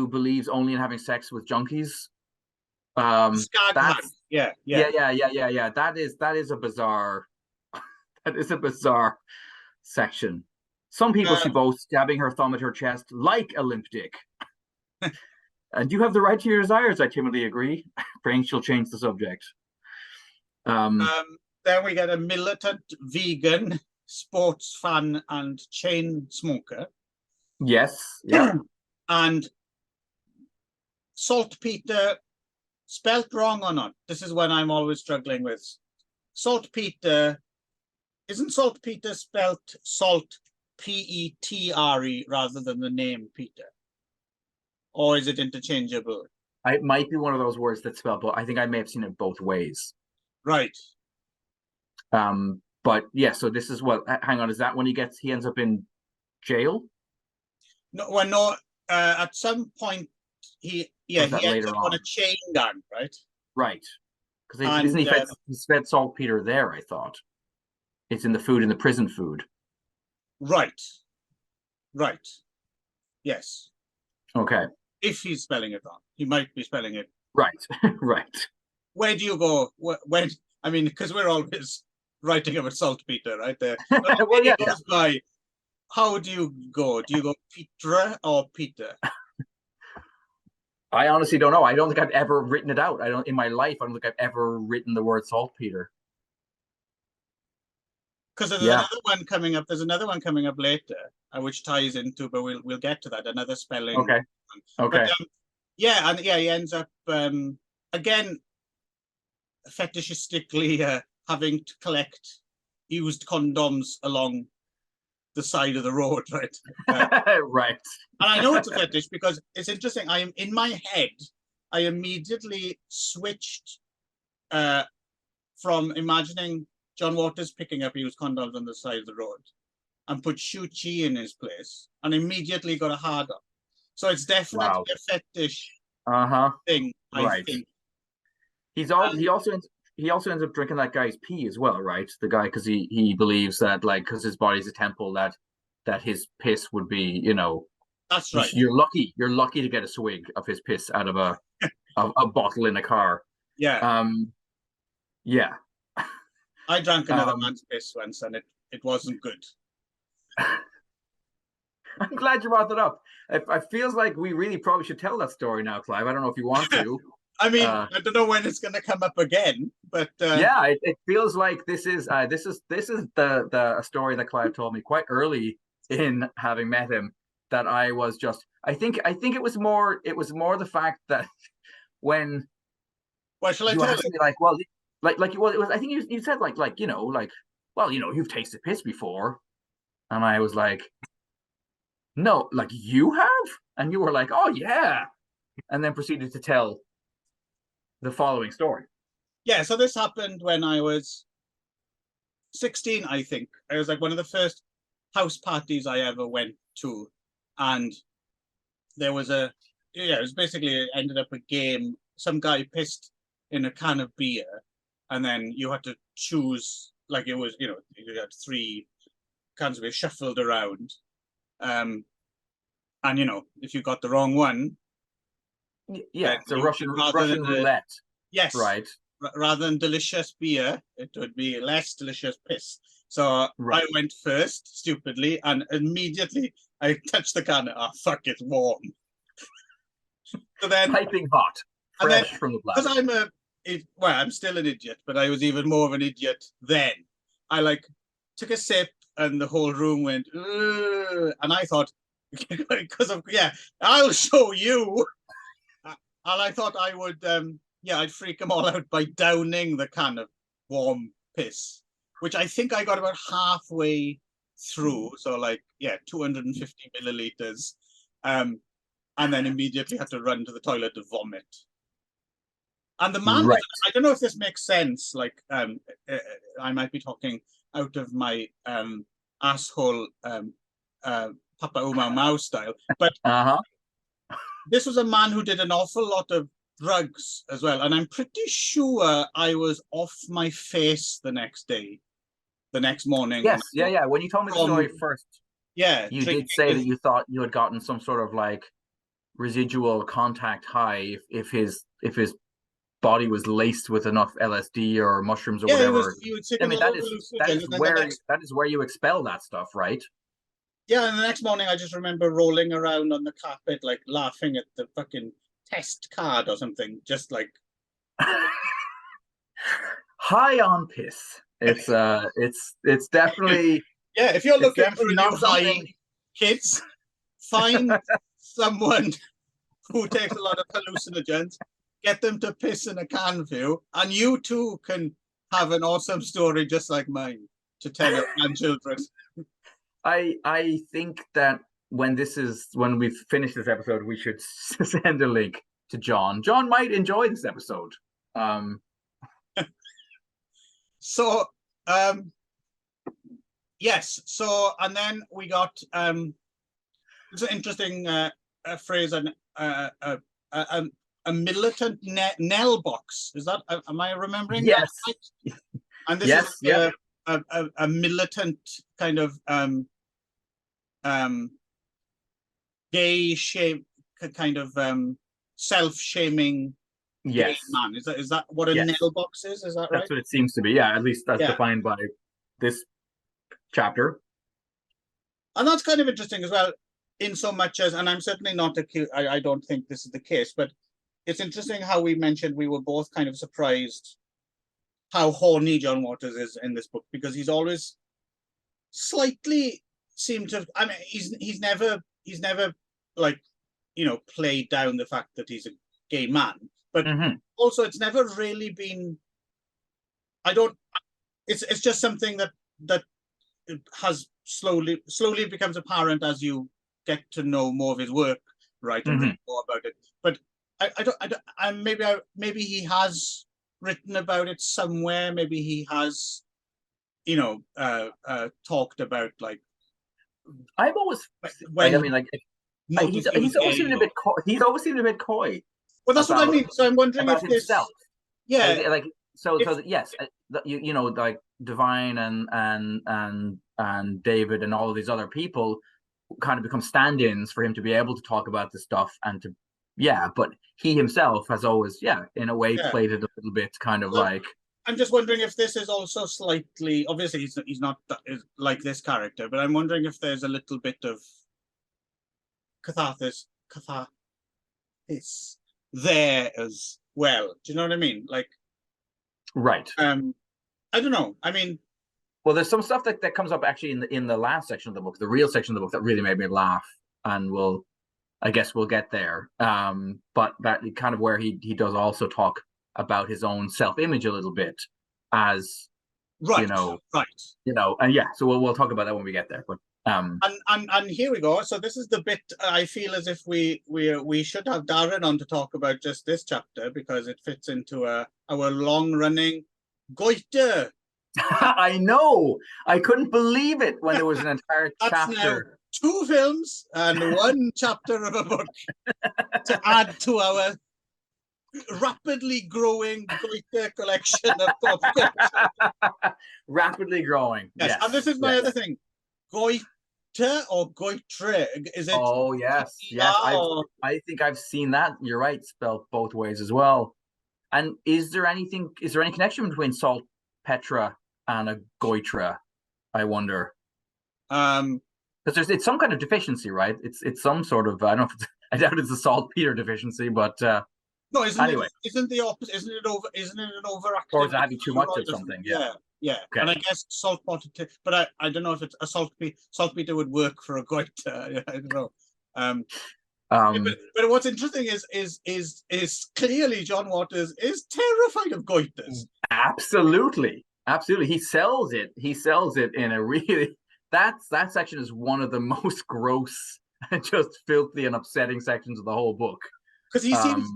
believes only in having sex with junkies? Yeah. That is a bizarre section. Some people she boasts, stabbing her thumb at her chest like a limp dick. And you have the right to your desires, I timidly agree, praying she'll change the subject. Then we get a militant vegan, sports fan, and chain smoker. Yes, yeah. And saltpeter, spelt wrong or not? This is when I'm always struggling with. Saltpeter, isn't saltpeter spelt salt, Petre, rather than the name Peter? Or is it interchangeable? It might be one of those words that's spelled, but I think I may have seen it both ways. Right. But yeah, so this is hang on, is that when he ends up in jail? No, well, no, at some point he ends up on a chain gang, right? Right. Because isn't he fed saltpeter there, I thought. It's in the prison food. Right. Yes. Okay. If he's spelling it wrong, he might be spelling it right. Right. Where do you go? When I mean, because we're always writing about saltpeter, right? There. Well, yeah. Goes by, how do you go? Do you go Petra or Peter? I honestly don't know. I don't think I've ever written it out. In my life, I don't think I've ever written the word saltpeter. Because there's another one coming up. There's another one coming up later, which ties into, but we'll get to that. Another spelling. Okay. But, he ends up again fetishistically having to collect used condoms along the side of the road, right? Right. And I know it's a fetish because it's interesting. I am in my head. I immediately switched from imagining John Waters picking up used condoms on the side of the road and put Shu Chi in his place, and immediately got a hard on. So it's definitely a fetish thing. I think he also ends up drinking that guy's pee as well, right? The guy, because he believes that, like, because his body's a temple, that his piss would be, you know, that's right. You're lucky to get a swig of his piss out of a bottle in a car. Yeah. Yeah. I drank another man's piss once, and it wasn't good. I'm glad you brought that up. It feels like we really probably should tell that story now, Clive. I don't know if you want to. I mean, I don't know when it's going to come up again, but yeah, it feels like this is the story that Clive told me quite early in having met him. That I was just, I think it was more the fact that when shall I you tell asked you? me, like, well, it was, I think you said like you know, like, well, you know, you've tasted piss before, and I was like, no, like, you have, and you were like, oh yeah, and then proceeded to tell the following story. Yeah, so this happened when I was 16, I think. It was like one of the first house parties I ever went to, and there was it was basically ended up a game. Some guy pissed in a can of beer, and then you had to choose, like, it was, you know, you had 3 cans of beer shuffled around, and you know, if you got the wrong one, it's a Russian roulette. Yes, right. Rather than delicious beer, it would be less delicious piss. So I went first, stupidly, and immediately I touched the can. Oh, fuck, it's warm. So then, piping hot, fresh from the bladder. Because I'm still an idiot, but I was even more of an idiot then. I, like, took a sip, and the whole room went, ugh, and I thought, because of, I'll show you. And I thought I would, I'd freak them all out by downing the can of warm piss, which I think I got about halfway through. So, like, 250 milliliters. And then immediately had to run to the toilet to vomit. And the man, I don't know if this makes sense. Like, I might be talking out of my asshole Papa Uma Mao style, but this was a man who did an awful lot of drugs as well. And I'm pretty sure I was off my face the next morning. Yes, when you told me the story first, you did say that you thought you had gotten some sort of, like, residual contact high if his body was laced with enough LSD or mushrooms or whatever. I mean, that is where you expel that stuff, right? Yeah, and the next morning I just remember rolling around on the carpet, like, laughing at the fucking test card or something, just like high on piss. It's definitely if you're looking for a new high, kids, find someone who takes a lot of hallucinogens, get them to piss in a can for you, and you too can have an awesome story just like mine to tell your grandchildren. I think that when we've finished this episode, we should send a link to John. John might enjoy this episode. Yes. So, and then we got it's an interesting phrase, a militant Nell box. Is that? Am I remembering? Yes. That right? And this is a militant kind of gay shame, kind of self-shaming gay man. Is that what a Nell box is? Is that right? That's what it seems to be. Yeah, at least that's defined by this chapter. And that's kind of interesting as well, in so much as, and I'm certainly not I don't think this is the case, but it's interesting how we mentioned we were both kind of surprised how horny John Waters is in this book, because he's always slightly seemed to, I mean, he's never like, you know, played down the fact that he's a gay man, but also it's never really been, it's just something that has slowly becomes apparent as you get to know more of his work, right, and read more about it. But maybe he has written about it somewhere. Maybe he has, talked about like. I've always, when I mean, like, he's always seemed a bit coy. He's always seemed a bit coy. Well, that's what I mean. So I'm wondering if himself. Yeah. Like so yes, like Divine and David and all of these other people kind of become stand-ins for him to be able to talk about this stuff and to but he himself has always in a way played it a little bit kind of like. I'm just wondering if this is also slightly, obviously he's not like this character, but I'm wondering if there's a little bit of catharsis there as well. Do you know what I mean? Like, right. I don't know. I mean, well, there's some stuff that comes up actually in the last section of the book, the real section of the book, that really made me laugh, and I guess we'll get there. But that kind of where he does also talk about his own self-image a little bit, as right, and so we'll talk about that when we get there. But and here we go. So this is the bit I feel as if we should have Darren on to talk about just this chapter, because it fits into our long-running goiter. I know. I couldn't believe it when there was an entire chapter. Now 2 films and 1 chapter of a book to add to our rapidly growing goiter collection of pop culture. Rapidly growing. Yes. And this is my other thing. Goiter or goitre? Is it? Oh yes. I think I've seen that. You're right, spelled both ways as well. And is there any connection between saltpetre and a goitre, I wonder? Because it's some kind of deficiency, right? It's some sort of, I doubt it's a saltpeter deficiency, but no, isn't the opposite? Isn't it an overactive? Or is it having too much of something? Yeah. Okay. And I guess saltpeter, but I don't know if it's a saltpeter would work for a goiter. I don't know. But what's interesting is clearly John Waters is terrified of goiters. Absolutely. He sells it in a really, that section is one of the most gross and just filthy and upsetting sections of the whole book. Because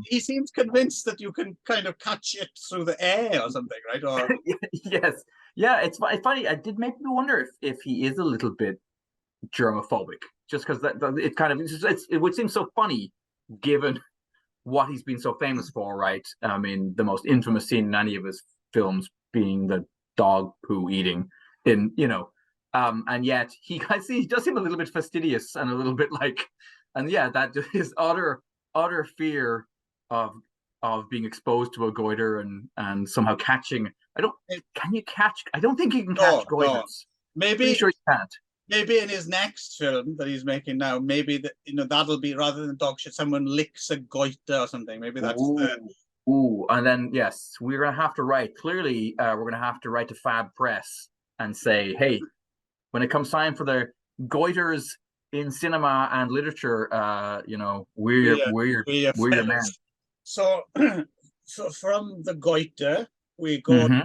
he seems convinced that you can kind of catch it through the air or something, right? Or yes. Yeah, it's funny. I did make me wonder if he is a little bit germophobic, just because it kind of it would seem so funny given what he's been so famous for, right? I mean, the most infamous scene in any of his films being the dog poo eating and yet he does seem a little bit fastidious and a little bit like, and that his utter fear of being exposed to a goiter and somehow catching. I don't think you can catch goiters. No. Maybe sure you can't. Maybe in his next film that he's making now, maybe that'll be, rather than dog shit, someone licks a goiter or something. Maybe that's and then yes, we're gonna have to write. Clearly, we're gonna have to write to Fab Press and say, hey, when it comes time for the goiters in cinema and literature, we're your man. So from the goiter, we go to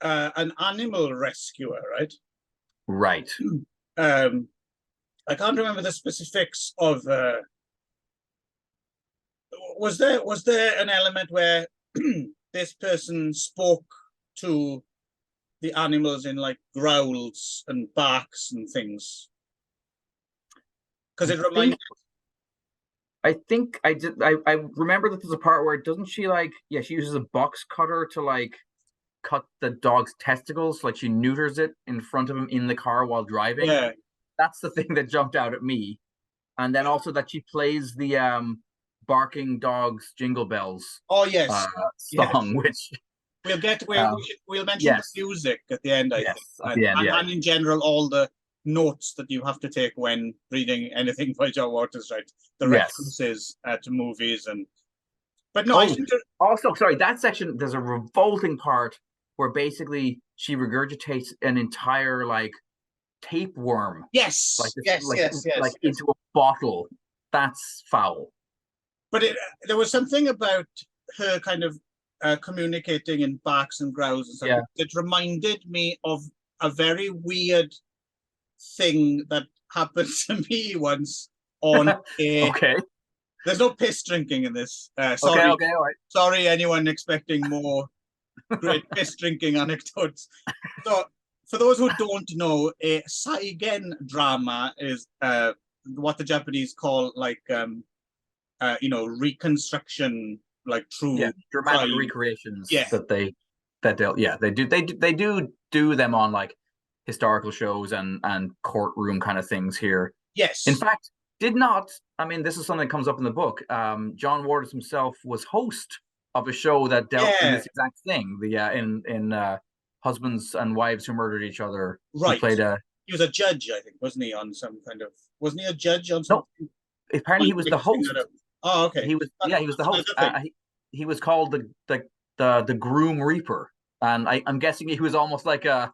an animal rescuer, right? Right. I can't remember the specifics of. Was there an element where this person spoke to the animals in like growls and barks and things? Because it reminded. I think I did. I remember that there's a part where she she uses a box cutter to like cut the dog's testicles, like she neuters it in front of him in the car while driving. Yeah, that's the thing that jumped out at me. And then also that she plays the barking dogs jingle bells. Oh yes, song, which we'll get. We'll mention the music at the end. I think, at the end, and in general, all the notes that you have to take when reading anything by John Waters, right? The references to movies and. But no, I think also, sorry, that section, there's a revolting part where basically she regurgitates an entire like tapeworm. Yes, like into a bottle. That's foul. But there was something about her kind of communicating in barks and growls and stuff that reminded me of a very weird thing that happened to me once on a. Okay. There's no piss drinking in this. Okay. All right. Sorry, anyone expecting more great piss drinking anecdotes. So, for those who don't know, a Saigen drama is what the Japanese call like reconstruction, like true dramatic crime. recreations they do them on like historical shows and courtroom kind of things here. Yes. In fact, this is something that comes up in the book. John Waters himself was host of a show that dealt in this exact thing. In Husbands and Wives Who Murdered Each Other. Right. He was a judge, I think, wasn't he, on some kind of? Wasn't he a judge on something? No, apparently he was the host. Oh, okay. He was the host. He was called the Groom Reaper, and I'm guessing he was almost like a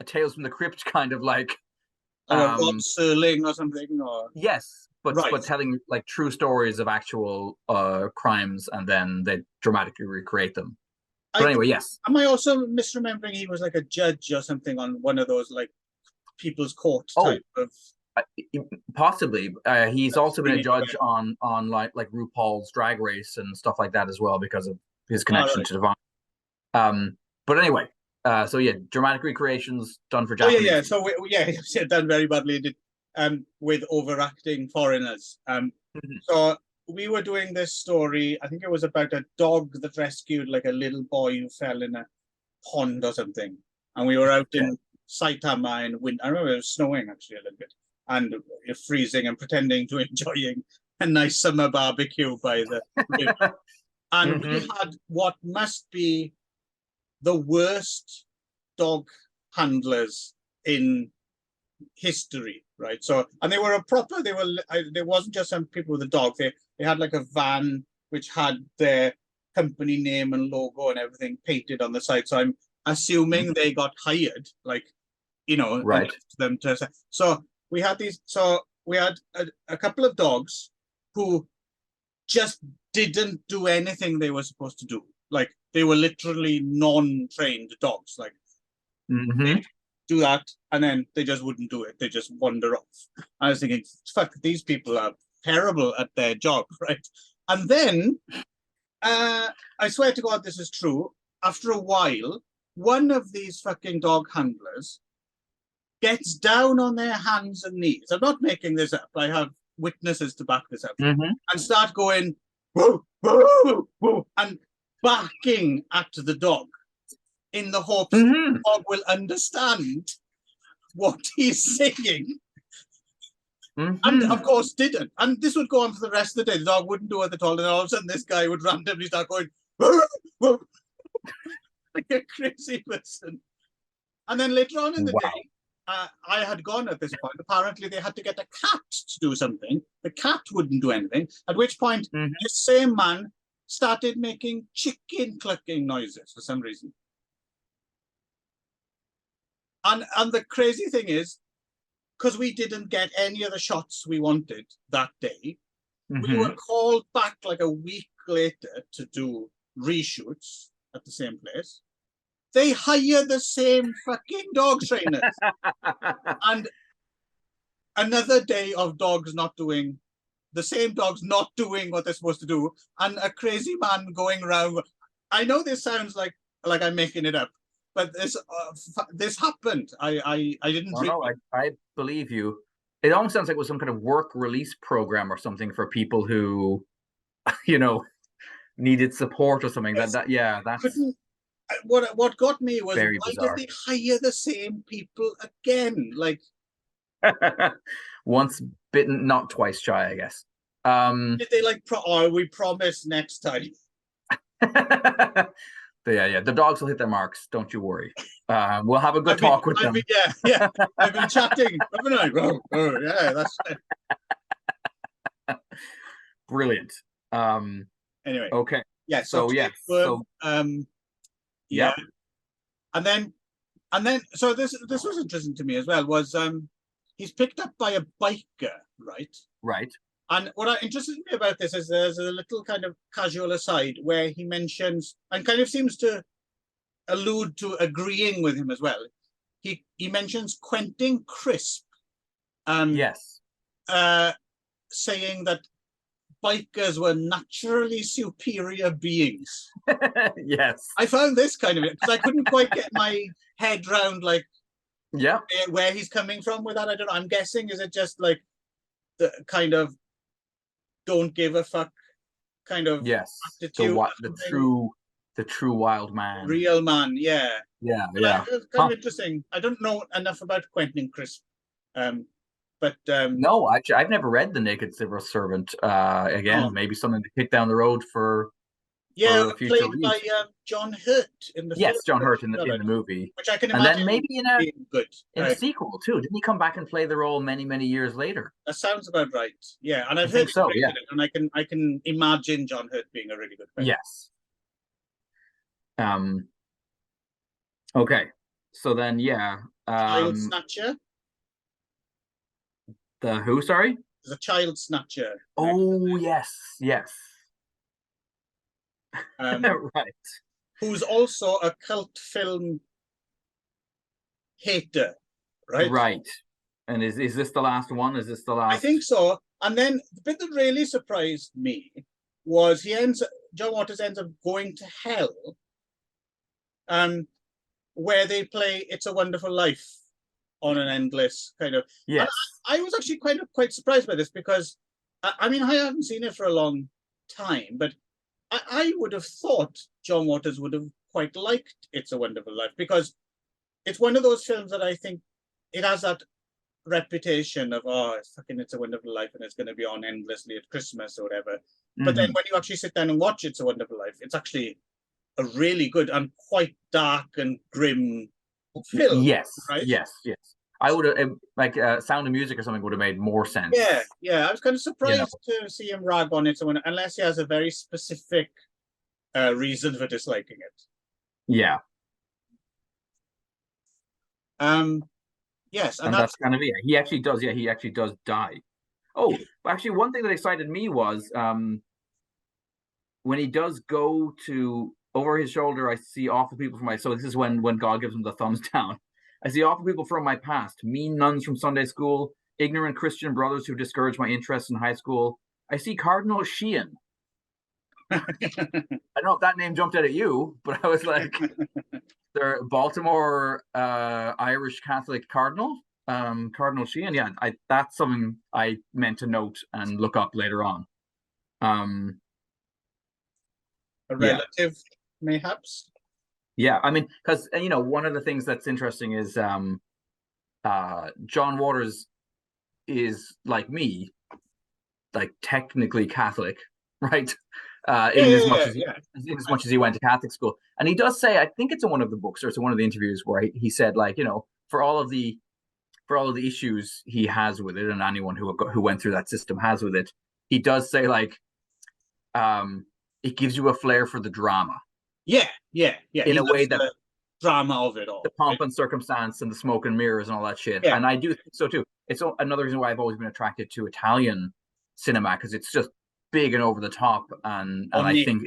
Tales from the Crypt kind of like Rob Serling or something, or yes, but telling like true stories of actual crimes, and then they dramatically recreate them. But anyway, yes. Am I also misremembering he was like a judge or something on one of those like people's court type of? Possibly. He's also been a judge on like RuPaul's Drag Race and stuff like that as well because of his connection to Devon. But anyway, so yeah, dramatic recreations done for Japanese. Oh yeah. So he's done very badly. With overacting foreigners. So we were doing this story. I think it was about a dog that rescued like a little boy who fell in a pond or something, and we were out in Saitama in winter. I remember it was snowing actually a little bit, and freezing, and pretending to enjoying a nice summer barbecue by the river. And we had what must be the worst dog handlers in history, right? So, and they were there wasn't just some people with a dog. They had like a van which had their company name and logo and everything painted on the side. So I'm assuming they got hired, like, right. Them to. So we had a couple of dogs who just didn't do anything they were supposed to do. Like they were literally non-trained dogs. Like do that, and then they just wouldn't do it. They just wander off. I was thinking, fuck, these people are terrible at their job, right? And then, I swear to God, this is true. After a while, one of these fucking dog handlers gets down on their hands and knees. I'm not making this up. I have witnesses to back this up. And start going, whoa, whoa, whoa, and barking at the dog in the hopes that the dog will understand what he's saying. And of course didn't. And this would go on for the rest of the day. The dog wouldn't do it at all. And all of a sudden this guy would randomly start going, whoa, whoa, like a crazy person. And then later on in the day, I had gone at this point. Apparently they had to get a cat to do something. The cat wouldn't do anything. At which point this same man started making chicken clucking noises for some reason. And the crazy thing is, because we didn't get any of the shots we wanted that day, we were called back like a week later to do reshoots at the same place. They hire the same fucking dog trainers. And another day of dogs not doing, the same dogs not doing what they're supposed to do, and a crazy man going around. I know this sounds like I'm making it up, but this happened. I didn't. I believe you. It almost sounds like it was some kind of work release program or something for people who, needed support or something. Yes. That's what got me was very why bizarre. did they hire the same people again? Like once bitten, not twice shy, I guess. Did they we promise next time? Yeah, the dogs will hit their marks. Don't you worry. We'll have a good talk with them. I've been chatting, haven't I? Oh, yeah, that's brilliant. Anyway. Okay. Yeah. So yeah. And then so this was interesting to me as well. Was he's picked up by a biker, right? Right. And what interested me about this is there's a little kind of casual aside where he mentions and kind of seems to allude to agreeing with him as well. he mentions Quentin Crisp, Yes. saying that bikers were naturally superior beings. Yes. I found this kind of it because I couldn't quite get my head round like where he's coming from with that. I don't know. I'm guessing, is it just like the kind of don't give a fuck kind of attitude? The true wild man. Real man, yeah. Yeah. It's kind of interesting. I don't know enough about Quentin Crisp. But no, actually, I've never read The Naked Civil Servant. Again, maybe something to kick down the road for played by John Hurt in the film. John Hurt in the movie, which I can imagine. And then maybe in a sequel too. Didn't he come back and play the role many years later? That sounds about right. Yeah, and I've heard so. Yeah, and I can imagine John Hurt being a really good player. Yes. Okay, so then Child Snatcher. The who? Sorry. There's a Child Snatcher. Oh yes. Right. Who's also a cult film hater, right? Right. And is this the last one? Is this the last? I think so. And then the bit that really surprised me was John Waters ends up going to hell, where they play "It's a Wonderful Life" on an endless kind of. Yes. I was actually quite surprised by this because, I mean, I haven't seen it for a long time, but I would have thought John Waters would have quite liked "It's a Wonderful Life" because it's one of those films that I think it has that reputation of, it's a wonderful life and it's going to be on endlessly at Christmas or whatever. But then when you actually sit down and watch "It's a Wonderful Life," it's actually a really good and quite dark and grim film. Yes, right? Yes. I would have like Sound of Music or something would have made more sense. Yeah. I was kind of surprised to see him rag on it, unless he has a very specific reason for disliking it. Yeah. Yes, and that's kind of it. He actually does. Yeah, he actually does die. Oh, actually, one thing that excited me was when he does go to over his shoulder. I see awful people from my. So this is when God gives him the thumbs down. I see awful people from my past, mean nuns from Sunday school, ignorant Christian brothers who discouraged my interests in high school. I see Cardinal Sheehan. I don't know if that name jumped out at you, but I was like, they're Baltimore Irish Catholic Cardinal, Cardinal Sheehan. Yeah, that's something I meant to note and look up later on. A relative, mayhaps? Yeah, I mean, because one of the things that's interesting is John Waters is like me, like technically Catholic, right? In as much as he went to Catholic school, and he does say, I think it's in one of the books or it's in one of the interviews where he said, like, for all of the issues he has with it, and anyone who went through that system has with it, he does say, like, it gives you a flair for the drama. Yeah. In a way that the drama of it all, the pomp and circumstance and the smoke and mirrors and all that shit. Yeah. And I do think so too. It's another reason why I've always been attracted to Italian cinema, because it's just big and over the top, and I think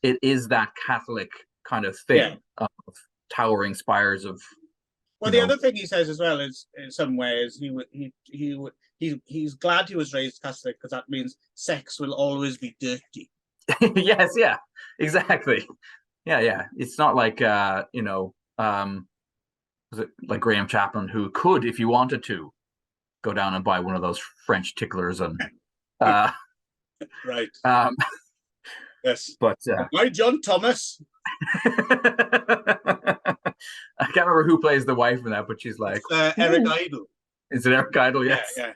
it is that Catholic kind of thing of towering spires of. Well, the other thing he says as well is, in some ways, he's glad he was raised Catholic because that means sex will always be dirty. Yes, yeah, exactly. Yeah. It's not like was it like Graham Chaplin, who could, if you wanted to, go down and buy one of those French ticklers and right. Yes. But my John Thomas. I can't remember who plays the wife in that, but she's like Eric Idle. Is it Eric Idle? Yes. Yeah.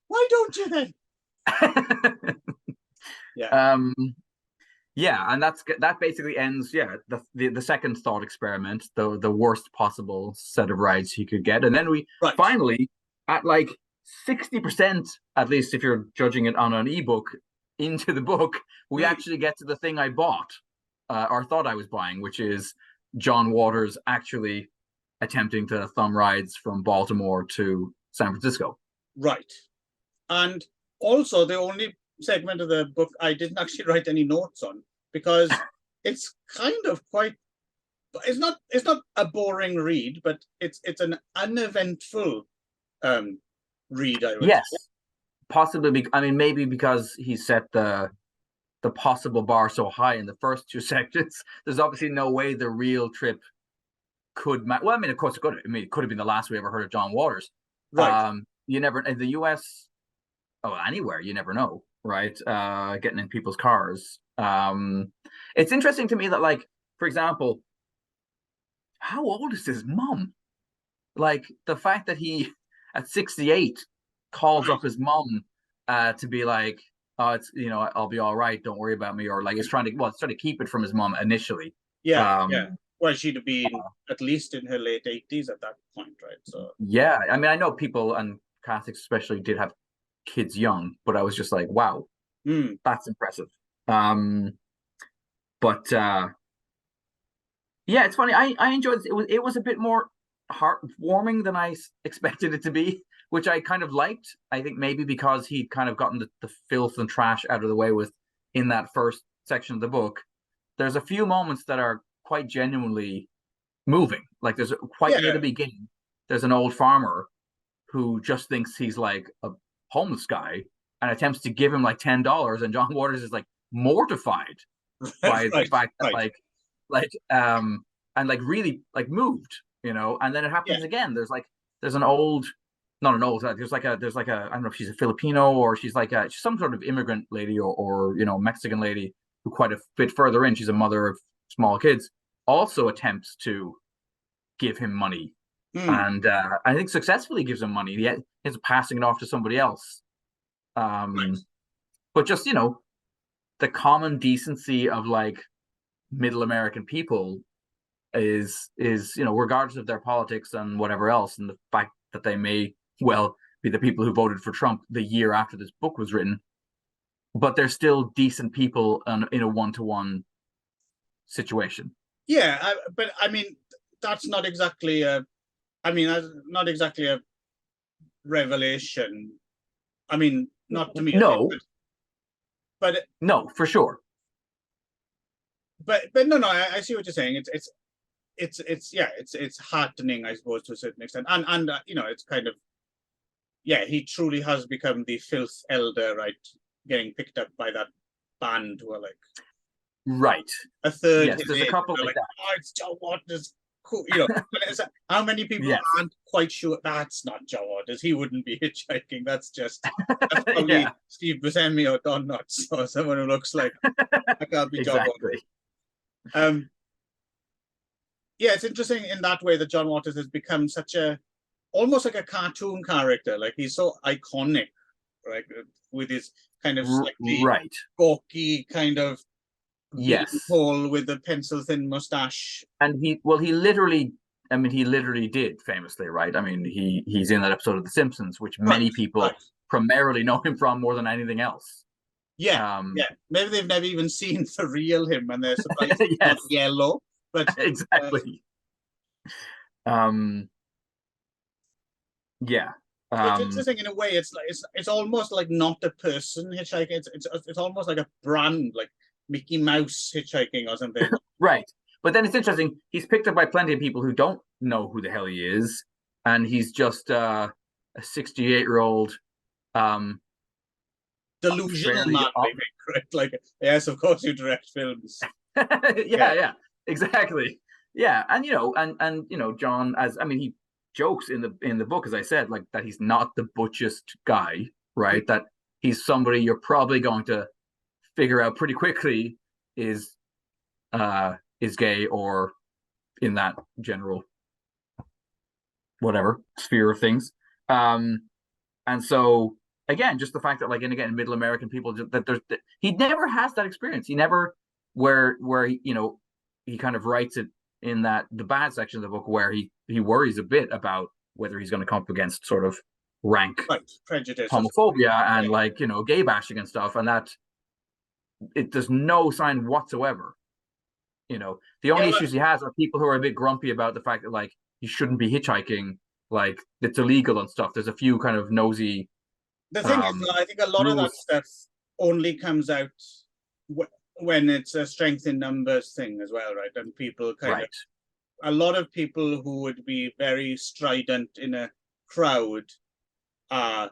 Why don't you then? And that basically ends the second thought experiment, the worst possible set of rides he could get, and then we finally, at like 60%, at least if you're judging it on an ebook, into the book, we actually get to the thing I bought or thought I was buying, which is John Waters actually attempting to thumb rides from Baltimore to San Francisco. Right. And also the only segment of the book I didn't actually write any notes on, because it's kind of quite it's not a boring read, but it's an uneventful read, I would Yes, say. possibly. I mean, maybe because he set the possible bar so high in the first two sections. There's obviously no way the real trip could. Well, I mean, of course it could. I mean, it could have been the last we ever heard of John Waters. Right. You never in the U.S. Oh, anywhere you never know, right? Getting in people's cars. It's interesting to me that, like, for example, how old is his mom? Like the fact that he at 68 calls Right. up his mom to be like, oh, it's I'll be all right, don't worry about me, or like it's trying to keep it from his mom initially. Yeah. Yeah. um Well, she'd have been at least in her late 80s at that point, right? So yeah, I mean, I know people, and Catholics especially, did have kids young, but I was just like, wow, that's impressive. um but Yeah, it's funny. I enjoyed it. It was a bit more heartwarming than I expected it to be, which I kind of liked. I think maybe because he'd kind of gotten the filth and trash out of the way with in that first section of the book. There's a few moments that are quite genuinely moving. Like there's quite near the yeah. beginning, there's an old farmer who just thinks he's like a homeless guy and attempts to give him like $10, and John Waters is like mortified by the Right. fact that Right. like and like really like moved, and then it Yeah. happens again. There's an old not an old there's like a I don't know if she's a Filipino or she's some sort of immigrant lady, or Mexican lady, who quite a bit further in, she's a mother of small kids, also attempts to give him money, Mm. and I think successfully gives him money, yet he's passing it off to somebody else. Right. But just the common decency of like middle American people is regardless of their politics and whatever else, and the fact that they may well be the people who voted for Trump the year after this book was written, but they're still decent people in a one-to-one situation. Yeah. But I mean, that's not exactly a. I mean, that's not exactly a revelation. I mean, not to me at least, No, but no, for sure. but no, I see what you're saying. It's yeah, it's heartening, I suppose, to a certain extent, and it's kind of, yeah, he truly has become the filth elder, right? Getting picked up by that band who are like Right. a third Yes, his there's a age. couple They're like like, that. oh, it's John Waters. Cool. But how many people Yes. aren't quite sure that's not John Waters? He wouldn't be hitchhiking. That's probably Yeah. Steve Buscemi or Don Knotts or someone who looks like that can't be John Waters. Exactly. Yeah, it's interesting in that way that John Waters has become such a almost like a cartoon character. Like he's so iconic, right? With his kind of slightly Right. gawky kind of Yes. beanpole with the pencil thin mustache. And he literally, I mean, he literally did famously, right? I mean, he's in that episode of The Simpsons, which Right, many people right. primarily know him from more than anything else. Yeah, yeah. Maybe they've never even seen the real him and they're surprised he's not Yes, yellow. But exactly. Um, yeah. it's interesting in a way. It's like it's almost like not a person hitchhiking. It's almost like a brand, like Mickey Mouse hitchhiking or something. Right. But then it's interesting. He's picked up by plenty of people who don't know who the hell he is, and he's just a 68-year-old, Delusional fairly man, I think, right? Like, yes, of course you direct films. yeah, exactly. Yeah, and John, as I mean, he jokes in the book, as I said, like that he's not the butchest guy, right? That he's somebody you're probably going to figure out pretty quickly is gay, or in that general whatever sphere of things. And so again, just the fact that, like, and again, middle American people, that he never has that experience. He never, where he kind of writes it in that the bad section of the book, where he worries a bit about whether he's going to come up against sort of rank prejudice, homophobia and like gay bashing and stuff, and that there's no sign whatsoever. The only issues he has are people who are a bit grumpy about the fact that, like, you shouldn't be hitchhiking, like it's illegal and stuff. There's a few kind of nosy. The thing is, I think a lot of that stuff only comes out when it's a strength in numbers thing as well, right? And people kind of a lot of people who would be very strident in a crowd uh,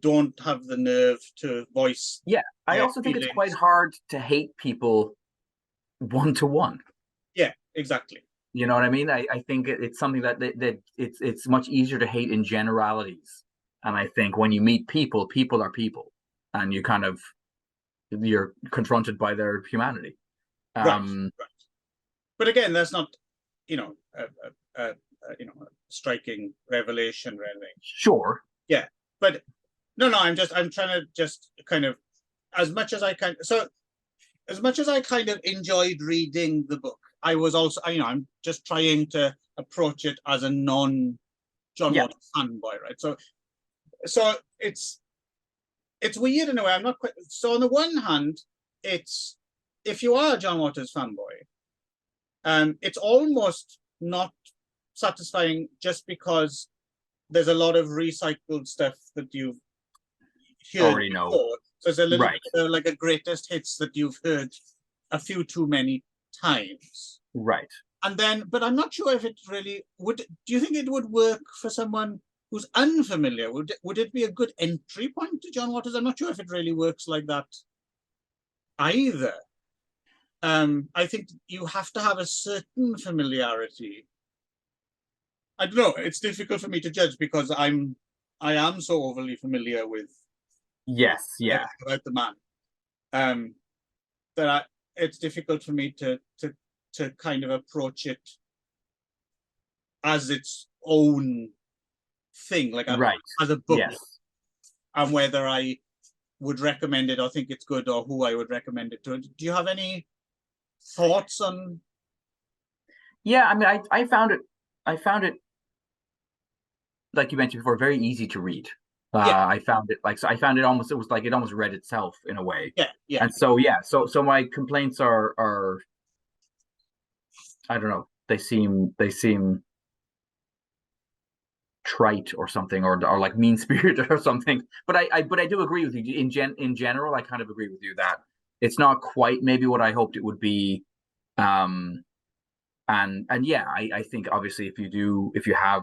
don't have the nerve to voice. Yeah, I their also think it's quite feelings. hard to hate people one to one. Yeah, exactly. You know what I mean? I think it's something that it's much easier to hate in generalities. And I think when you meet people, people are people, and you're confronted by their humanity. Right, right. But again, that's not, you know, a striking revelation or anything. Sure. Yeah, but no, I'm trying to just kind of, as much as I can. So as much as I kind of enjoyed reading the book, I was also, I'm just trying to approach it as a non John Yeah. Waters fanboy, right? So it's weird in a way. I'm not quite. So on the one hand, it's, if you are a John Waters fanboy, it's almost not satisfying just because there's a lot of recycled stuff that you've heard already before. know. So it's a little Right. bit of like a greatest hits that you've heard a few too many times. Right. And then, but I'm not sure if it really would. Do you think it would work for someone who's unfamiliar? Would it be a good entry point to John Waters? I'm not sure if it really works like that either. I think you have to have a certain familiarity. I don't know. It's difficult for me to judge because I am so overly familiar with Yes. Yeah. about the man, that it's difficult for me to kind of approach it as its own thing, like Right. as a book, Yes. and whether I would recommend it or think it's good or who I would recommend it to. Do you have any thoughts on? Yeah, I mean, I found it, like you mentioned before, very easy to read. Yeah. I found it almost, it was like it almost read itself in a way. Yeah, yeah. And so so my complaints are I don't know, they seem trite or something, or like mean spirited or something. But I do agree with you in general. I kind of agree with you that it's not quite maybe what I hoped it would be. And yeah, I think obviously if you have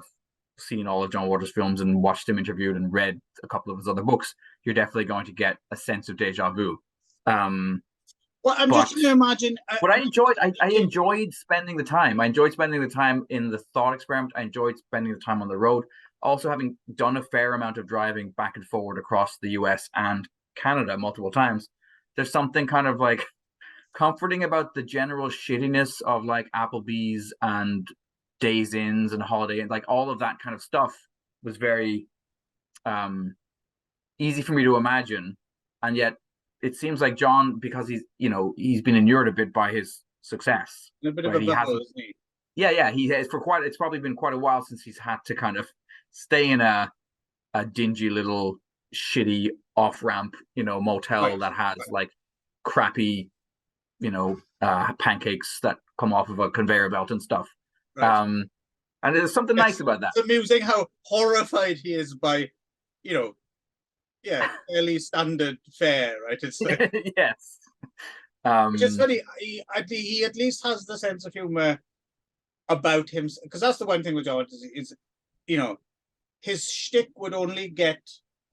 seen all of John Waters' films and watched him interviewed and read a couple of his other books, you're definitely going to get a sense of deja vu. Well, I'm just trying to imagine. But I enjoyed spending the time. I enjoyed spending the time in the thought experiment. I enjoyed spending the time on the road. Also, having done a fair amount of driving back and forward across the US and Canada multiple times, there's something kind of like comforting about the general shittiness of like Applebee's and Days Inns and Holiday Inn. Like all of that kind of stuff was very easy for me to imagine, and yet it seems like John, because he's been inured a bit by his success. A bit of a bubble, isn't he? Yeah, he has it's probably been quite a while since he's had to kind of stay in a dingy little shitty off-ramp, motel that has like crappy, pancakes that come off of a conveyor belt and stuff. Right. And there's something nice about that. It's amusing how horrified he is by, fairly standard fare, right? It's like, yes. Which is funny. He at least has the sense of humor about him, because that's the one thing with John is, his shtick would only get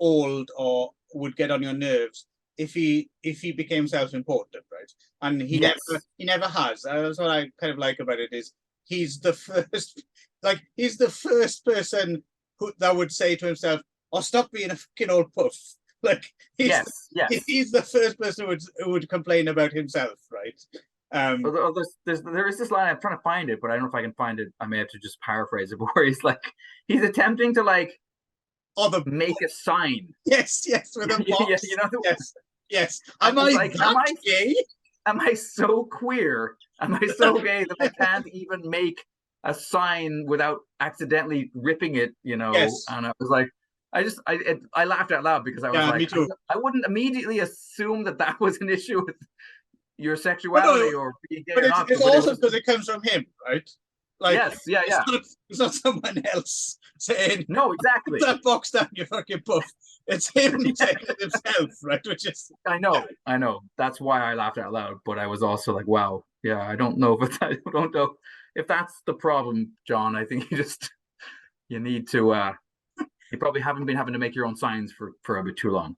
old or would get on your nerves if he became self-important, right? And he never has. That's what I kind of like about it is he's the first person that would say to himself, "Oh, stop being a fucking old puff." Like he's the first person who would complain about himself, right? There is this line, I'm trying to find it, but I don't know if I can find it. I may have to just paraphrase it, but where he's attempting to make a sign. Yes, with a box. Yes. Am I so queer? Am I so gay that I can't even make a sign without accidentally ripping it? Yes. And I was like, I laughed out loud because I was like, me too. I wouldn't immediately assume that was an issue with your sexuality or being gay. But it's also because it comes from him, right? Like, yes, it's not someone else saying, no, exactly. Put that box down, you fucking puff. It's him saying it himself, right? Which is, I know. That's why I laughed out loud. But I was also like, wow, yeah, I don't know if I don't know if that's the problem, John, I think you need to you probably haven't been having to make your own signs for a bit too long.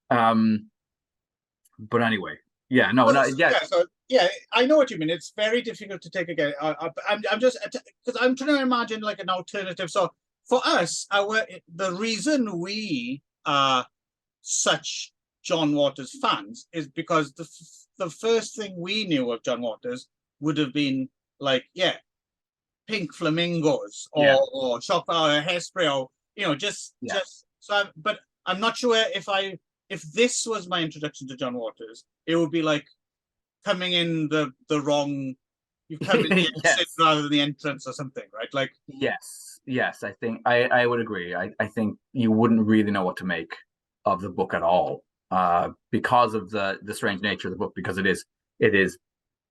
But anyway, yeah, no, no, yeah. Yeah, so yeah, I know what you mean. It's very difficult to take again. I'm just because I'm trying to imagine like an alternative. So for us, the reason we are such John Waters fans is because the first thing we knew of John Waters would have been like, yeah, Pink Flamingos or Shock or Hairspray, or just so. But I'm not sure if this was my introduction to John Waters, it would be like coming in the wrong. You come in the exit rather than the entrance or something, right? Like yes, I think I would agree. I think you wouldn't really know what to make of the book at all, because of the strange nature of the book, because it is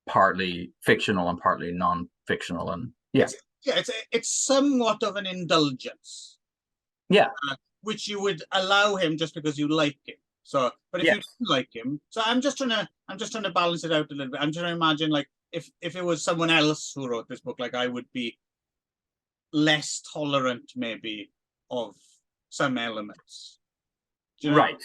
partly fictional and partly non-fictional, and it's somewhat of an indulgence, which you would allow him just because you like him. So, but if you don't like him, so I'm just trying to balance it out a little bit. I'm trying to imagine like if it was someone else who wrote this book, like I would be less tolerant maybe of some elements. Right.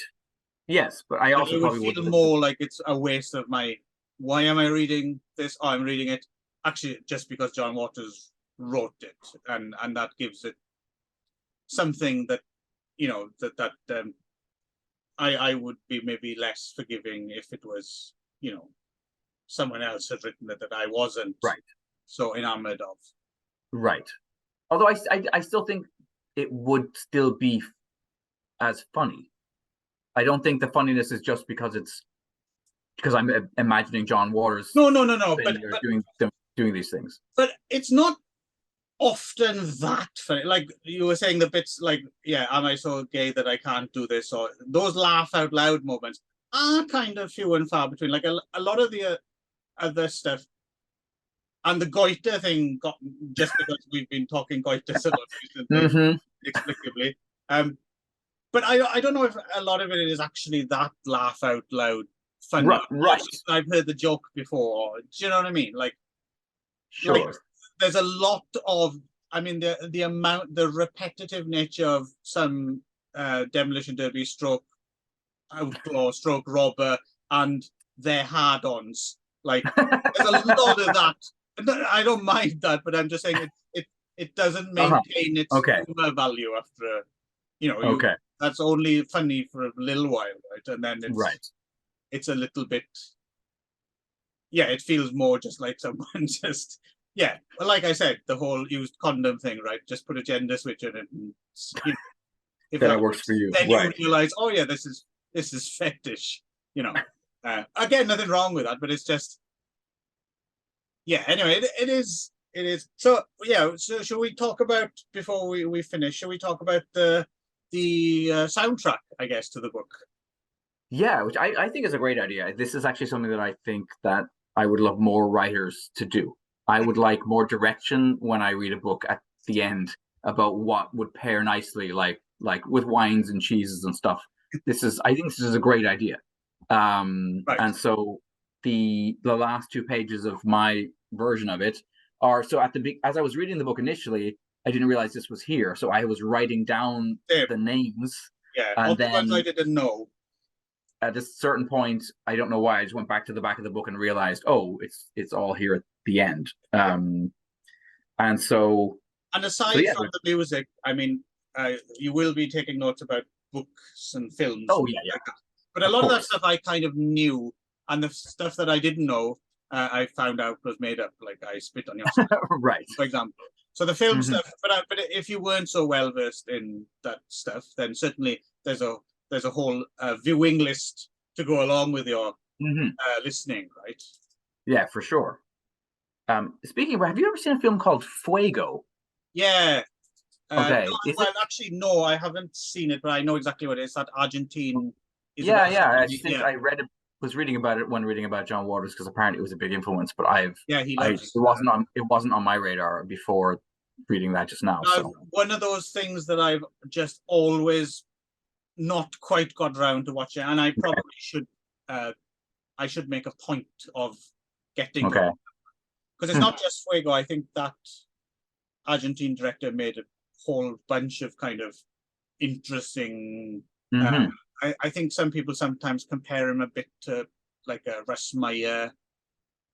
Yes, but I also would feel more like it's a waste of my. Why am I reading this? Oh, I'm reading it actually just because John Waters wrote it, and that gives it something that I would be maybe less forgiving if it was someone else had written it that I wasn't so enamored of. Right. Although I still think it would still be as funny. I don't think the funniness is just because I'm imagining John Waters. No. But doing these things. But it's not often that funny. Like you were saying, the bits like, am I so gay that I can't do this? Or those laugh out loud moments are kind of few and far between. Like a lot of the other stuff. And the goiter thing got just because we've been talking goiter so much recently, inexplicably. But I don't know if a lot of it is actually that laugh out loud funny. Right. I've heard the joke before. Do you know what I mean? Like, sure. Like, there's a lot of, I mean, the repetitive nature of some Demolition Derby stroke outlaw stroke robber and their hard-ons. Like, there's a lot of that. I don't mind that, but I'm just saying it doesn't maintain its humor value after that's only funny for a little while, right? And then it's a little bit, it feels more just like someone just, well, like I said, the whole used condom thing, right? Just put a gender switch in it, and if that works for you, then you realize, oh yeah, this is fetish, Again, nothing wrong with that, but it's just, anyway, it is. So so should we talk about, before we finish, should we talk about the soundtrack, I guess, to the book? Yeah, which I think is a great idea. This is actually something that I think that I would love more writers to do. I would like more direction when I read a book at the end about what would pair nicely, like with wines and cheeses and stuff. I think this is a great idea. And so the last 2 pages of my version of it are, so as I was reading the book initially, I didn't realize this was here, so I was writing down the names. And then I didn't know. At a certain point, I don't know why, I just went back to the back of the book and realized, oh, it's all here at the end. And aside from the music, I mean, you will be taking notes about books and films. Oh yeah. Like that. But a lot of that stuff I kind of knew, and the stuff that I didn't know, I found out was made up. Like I spit on your side, right? For example. So the film stuff, but if you weren't so well versed in that stuff, then certainly there's a whole viewing list to go along with your listening, right? Yeah, for sure. Speaking of, have you ever seen a film called Fuego? Yeah. Okay. Actually, no, I haven't seen it, but I know exactly what it is. That Argentine. I think I was reading about it when reading about John Waters, because apparently it was a big influence. But it wasn't on my radar before reading that just now. So one of those things that I've just always not quite got around to watching, and I probably should. I should make a point of getting. Okay. because it's not just Fuego. I think that Argentine director made a whole bunch of kind of interesting. I think some people sometimes compare him a bit to like a Russ Meyer.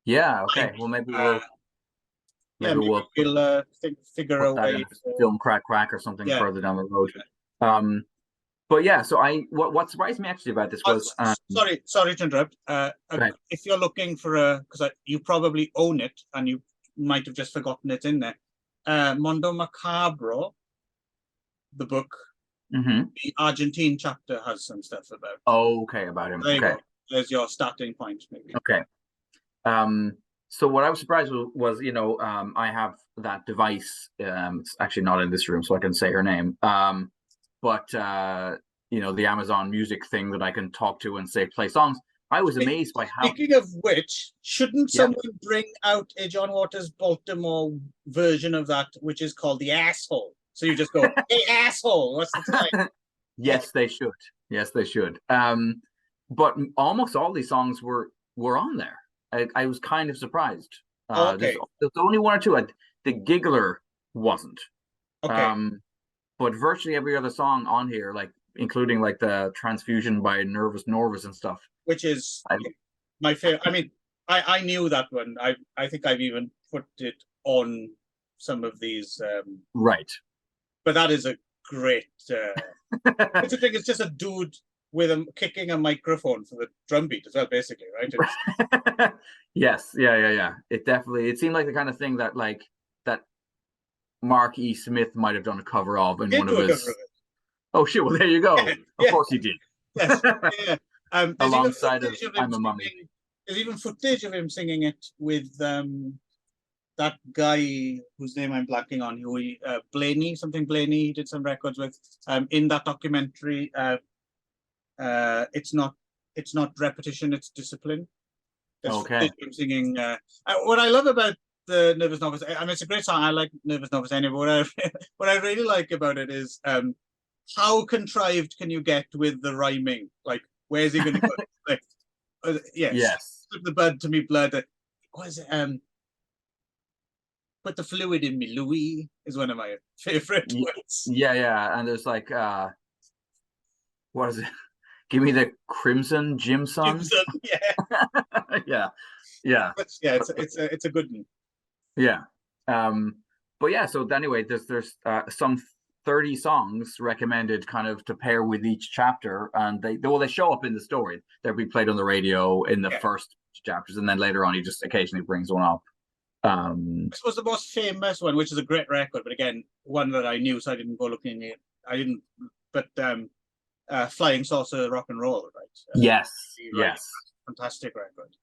Yeah. Okay. Well, maybe we'll figure put a that way in to, Film Crack or something further down the road. But yeah, so what surprised me actually about this was sorry to interrupt. If you're looking for because you probably own it and you might have just forgotten it's in there. Mondo Macabro, the book, the Argentine chapter has some stuff about. Oh, okay, about him. There you okay, go. There's your starting point, maybe. Okay. So what I was surprised was, I have that device. It's actually not in this room, so I can say her name. But the Amazon Music thing that I can talk to and say play songs. I was amazed by how. Speaking of which, shouldn't someone bring out a John Waters Baltimore version of that, which is called The Asshole? So you just go, hey, asshole, what's the time? Yes, they should. Yes, they should. But almost all these songs were on there. I was kind of surprised. There's only one or two. The Giggler wasn't. Okay. But virtually every other song on here, like including like the Transfusion by Nervous Norvus and stuff, which is my favorite. I mean, I knew that one. I think I've even put it on some of these. Right. But that is a great. It's just a dude with kicking a microphone for the drum beat as well, basically, right? Yes. Yeah. It seemed like the kind of thing that Mark E. Smith might have done a cover of in one of his. Oh shit! Well, there you go. Of course he did. Yes. Yeah. Alongside of I'm a Mummy. There's even footage of him singing it with that guy whose name I'm blanking on, Blaney, he did some records with. In that documentary, it's not repetition, it's discipline. There's okay. Him singing. What I love about the Nervous Novice, I mean, it's a great song. I like Nervous Novice anyway. What I really like about it is how contrived can you get with the rhyming? Like, where's he going to go? Yes. Put the blood to me, blood. What is it? Put the fluid in me, Louis, is one of my favorite words. Yeah. And there's like, what is it? Give me the Crimson Jimson. Yeah. Yeah. It's a good one. Yeah. But yeah, so anyway, there's some 30 songs recommended kind of to pair with each chapter, and they show up in the story. They'll be played on the radio in the first chapters, and then later on he just occasionally brings one up. This was the most famous one, which is a great record, but again, one that I knew, so I didn't go looking at it. I didn't, but Flying Saucer Rock and Roll, right? Yes. Fantastic record.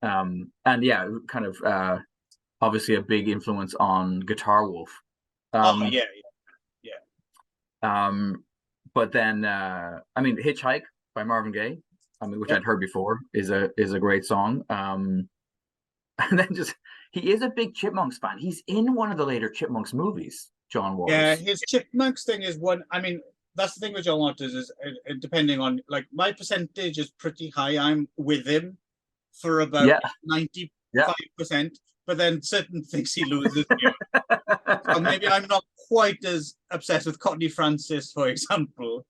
And yeah, kind of obviously a big influence on Guitar Wolf. Yeah. But then I mean, Hitchhike by Marvin Gaye, which I'd heard before, is a great song. And then he is a big Chipmunks fan. He's in one of the later Chipmunks movies, John Waters. Yeah, his Chipmunks thing is one. I mean, that's the thing with John Waters is depending on, like, my percentage is pretty high. I'm with him for about 95%, but then certain things he loses. So maybe I'm not quite as obsessed with Courtney Francis, for example.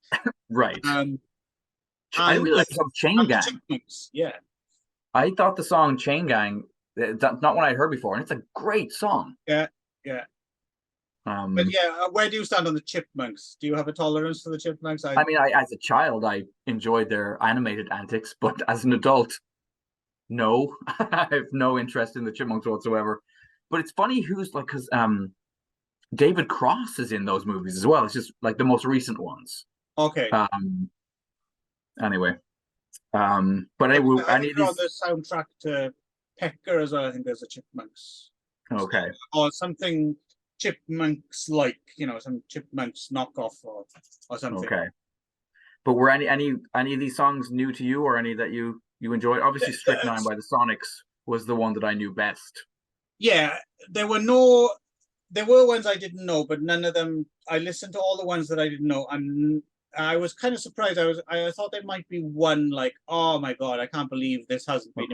Right. I really like the song Chain Gang. Yeah. I thought the song Chain Gang, that's not one I'd heard before, and it's a great song. Yeah. But yeah, where do you stand on the Chipmunks? Do you have a tolerance for the Chipmunks? I mean, as a child, I enjoyed their animated antics, but as an adult, no, I have no interest in the Chipmunks whatsoever. But it's funny who's like, because David Cross is in those movies as well. It's just like the most recent ones. Okay. Anyway, but anyway, I think on the soundtrack to Pecker as well, I think there's a Chipmunks. Okay. Or something Chipmunks like, some Chipmunks knockoff or something. Okay. But were any of these songs new to you, or any that you enjoyed? Obviously, Strychnine by the Sonics was the one that I knew best. Yeah, there were ones I didn't know, but none of them. I listened to all the ones that I didn't know, and I was kind of surprised. I thought there might be one like, oh my god, I can't believe this hasn't been.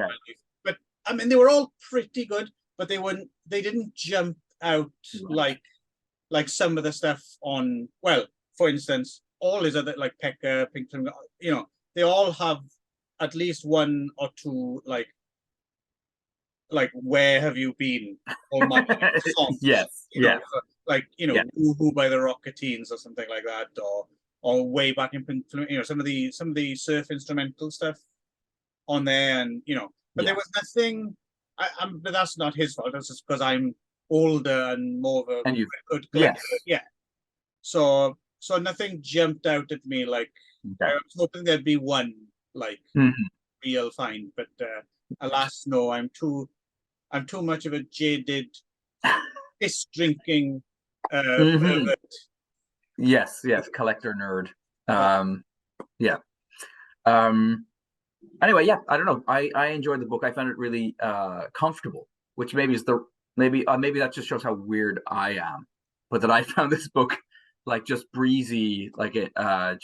But I mean, they were all pretty good. but they didn't jump out like some of the stuff on, well, for instance, all his other, like Pecker, Pinkton, they all have at least one or two like where have you been or my songs. Yes, yeah. Like Woohoo by the Rocketeens or something like that, or way back in some of the surf instrumental stuff on there, and but there was nothing. But that's not his fault. That's just because I'm older and more of a good collector. Yeah. So nothing jumped out at me like I was hoping there'd be one real find, but alas, no. I'm too much of a jaded, piss drinking pervert. Yes, collector nerd. Anyway, I don't know. I enjoyed the book. I found it really comfortable, which maybe that just shows how weird I am. But that I found this book like just breezy, like it it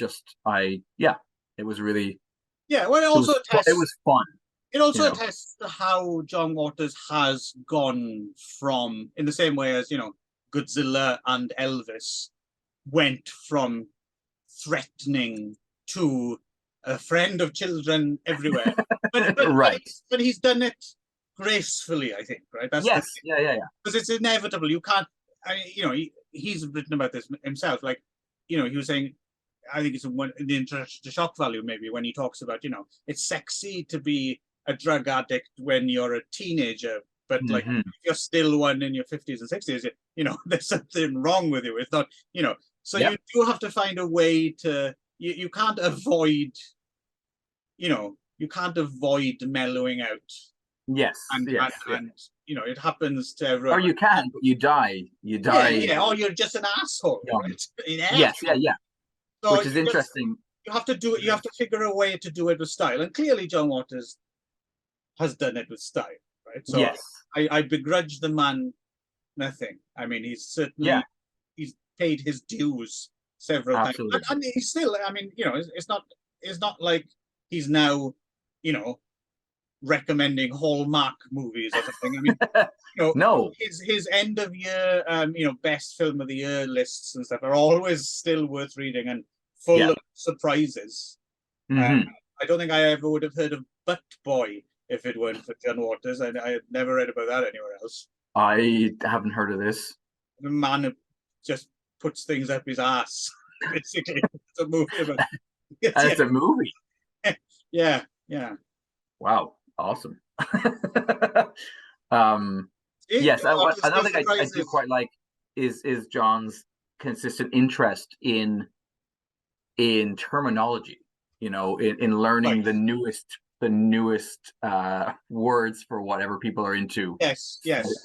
was really well, it was fun. It also attests to how John Waters has gone from, in the same way as Godzilla and Elvis went from threatening to a friend of children everywhere. But But he's done it gracefully, I think. Right? That's because it's inevitable. You can't. He's written about this himself. Like, he was saying, I think it's in the introduction to Shock Value, maybe, when he talks about, it's sexy to be a drug addict when you're a teenager, but like if you're still one in your 50s and 60s, there's something wrong with you. It's not, so you do have to find a way to, you can't avoid, you can't avoid mellowing out. Yes. And it happens to everyone. Or you can, but you die. Or you're just an asshole. Right? So which is interesting. You have to do it. You have to figure a way to do it with style, and clearly John Waters has done it with style, right? So I begrudge the man nothing. I mean, he's certainly he's paid his dues several times, and he's still. I mean, it's not like he's now, recommending Hallmark movies or something. I mean, no, his end of year, best film of the year lists and stuff are always still worth reading and full of surprises. I don't think I ever would have heard of Butt Boy if it weren't for John Waters. I had never read about that anywhere else. I haven't heard of this. The man who just puts things up his ass. Basically, it's a movie about. It's a movie. Yeah. Wow. Awesome. Yes, another thing I do quite like is John's consistent interest in terminology. In learning the newest words for whatever people are into. Yes.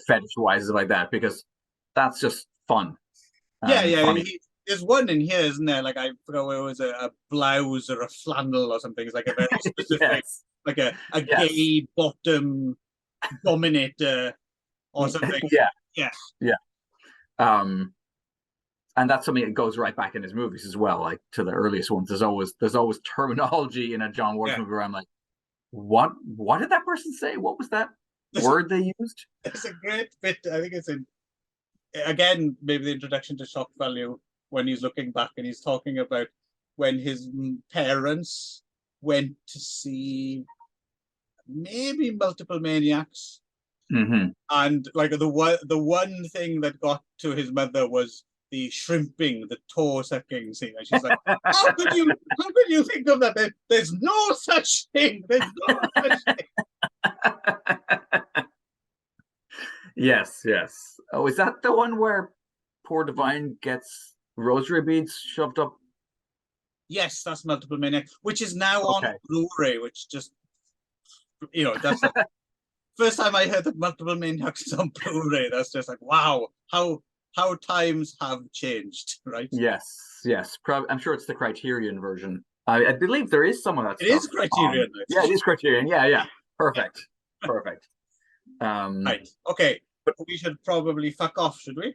Fetish wise, like that, because that's just fun. There's one in here, isn't there? Like, I forgot where it was, a blouse or a flannel or something. It's like a very specific, like a gay bottom dominator or something. And that's something that goes right back in his movies as well, like to the earliest ones. There's always terminology in a John Waters movie where I'm like, what did that person say? What was that word they used? It's a great bit. I think it's again, maybe the introduction to Shock Value, when he's looking back and he's talking about when his parents went to see maybe Multiple Maniacs. And like the one thing that got to his mother was the shrimping, the toe sucking scene. And she's like, how could you think of that? There's no such thing. There's no such thing. Yes. Oh, is that the one where poor Divine gets rosary beads shoved up? Yes, that's Multiple Maniacs, which is now on Blu-ray, which just, that's the first time I heard that Multiple Maniacs is on Blu-ray. That's just like, wow, how times have changed, right? Yes. I'm sure it's the Criterion version. I believe there is some of that. It is Criterion. Yeah, it is Criterion. Yeah. Perfect. Right. Okay. But we should probably fuck off, should we?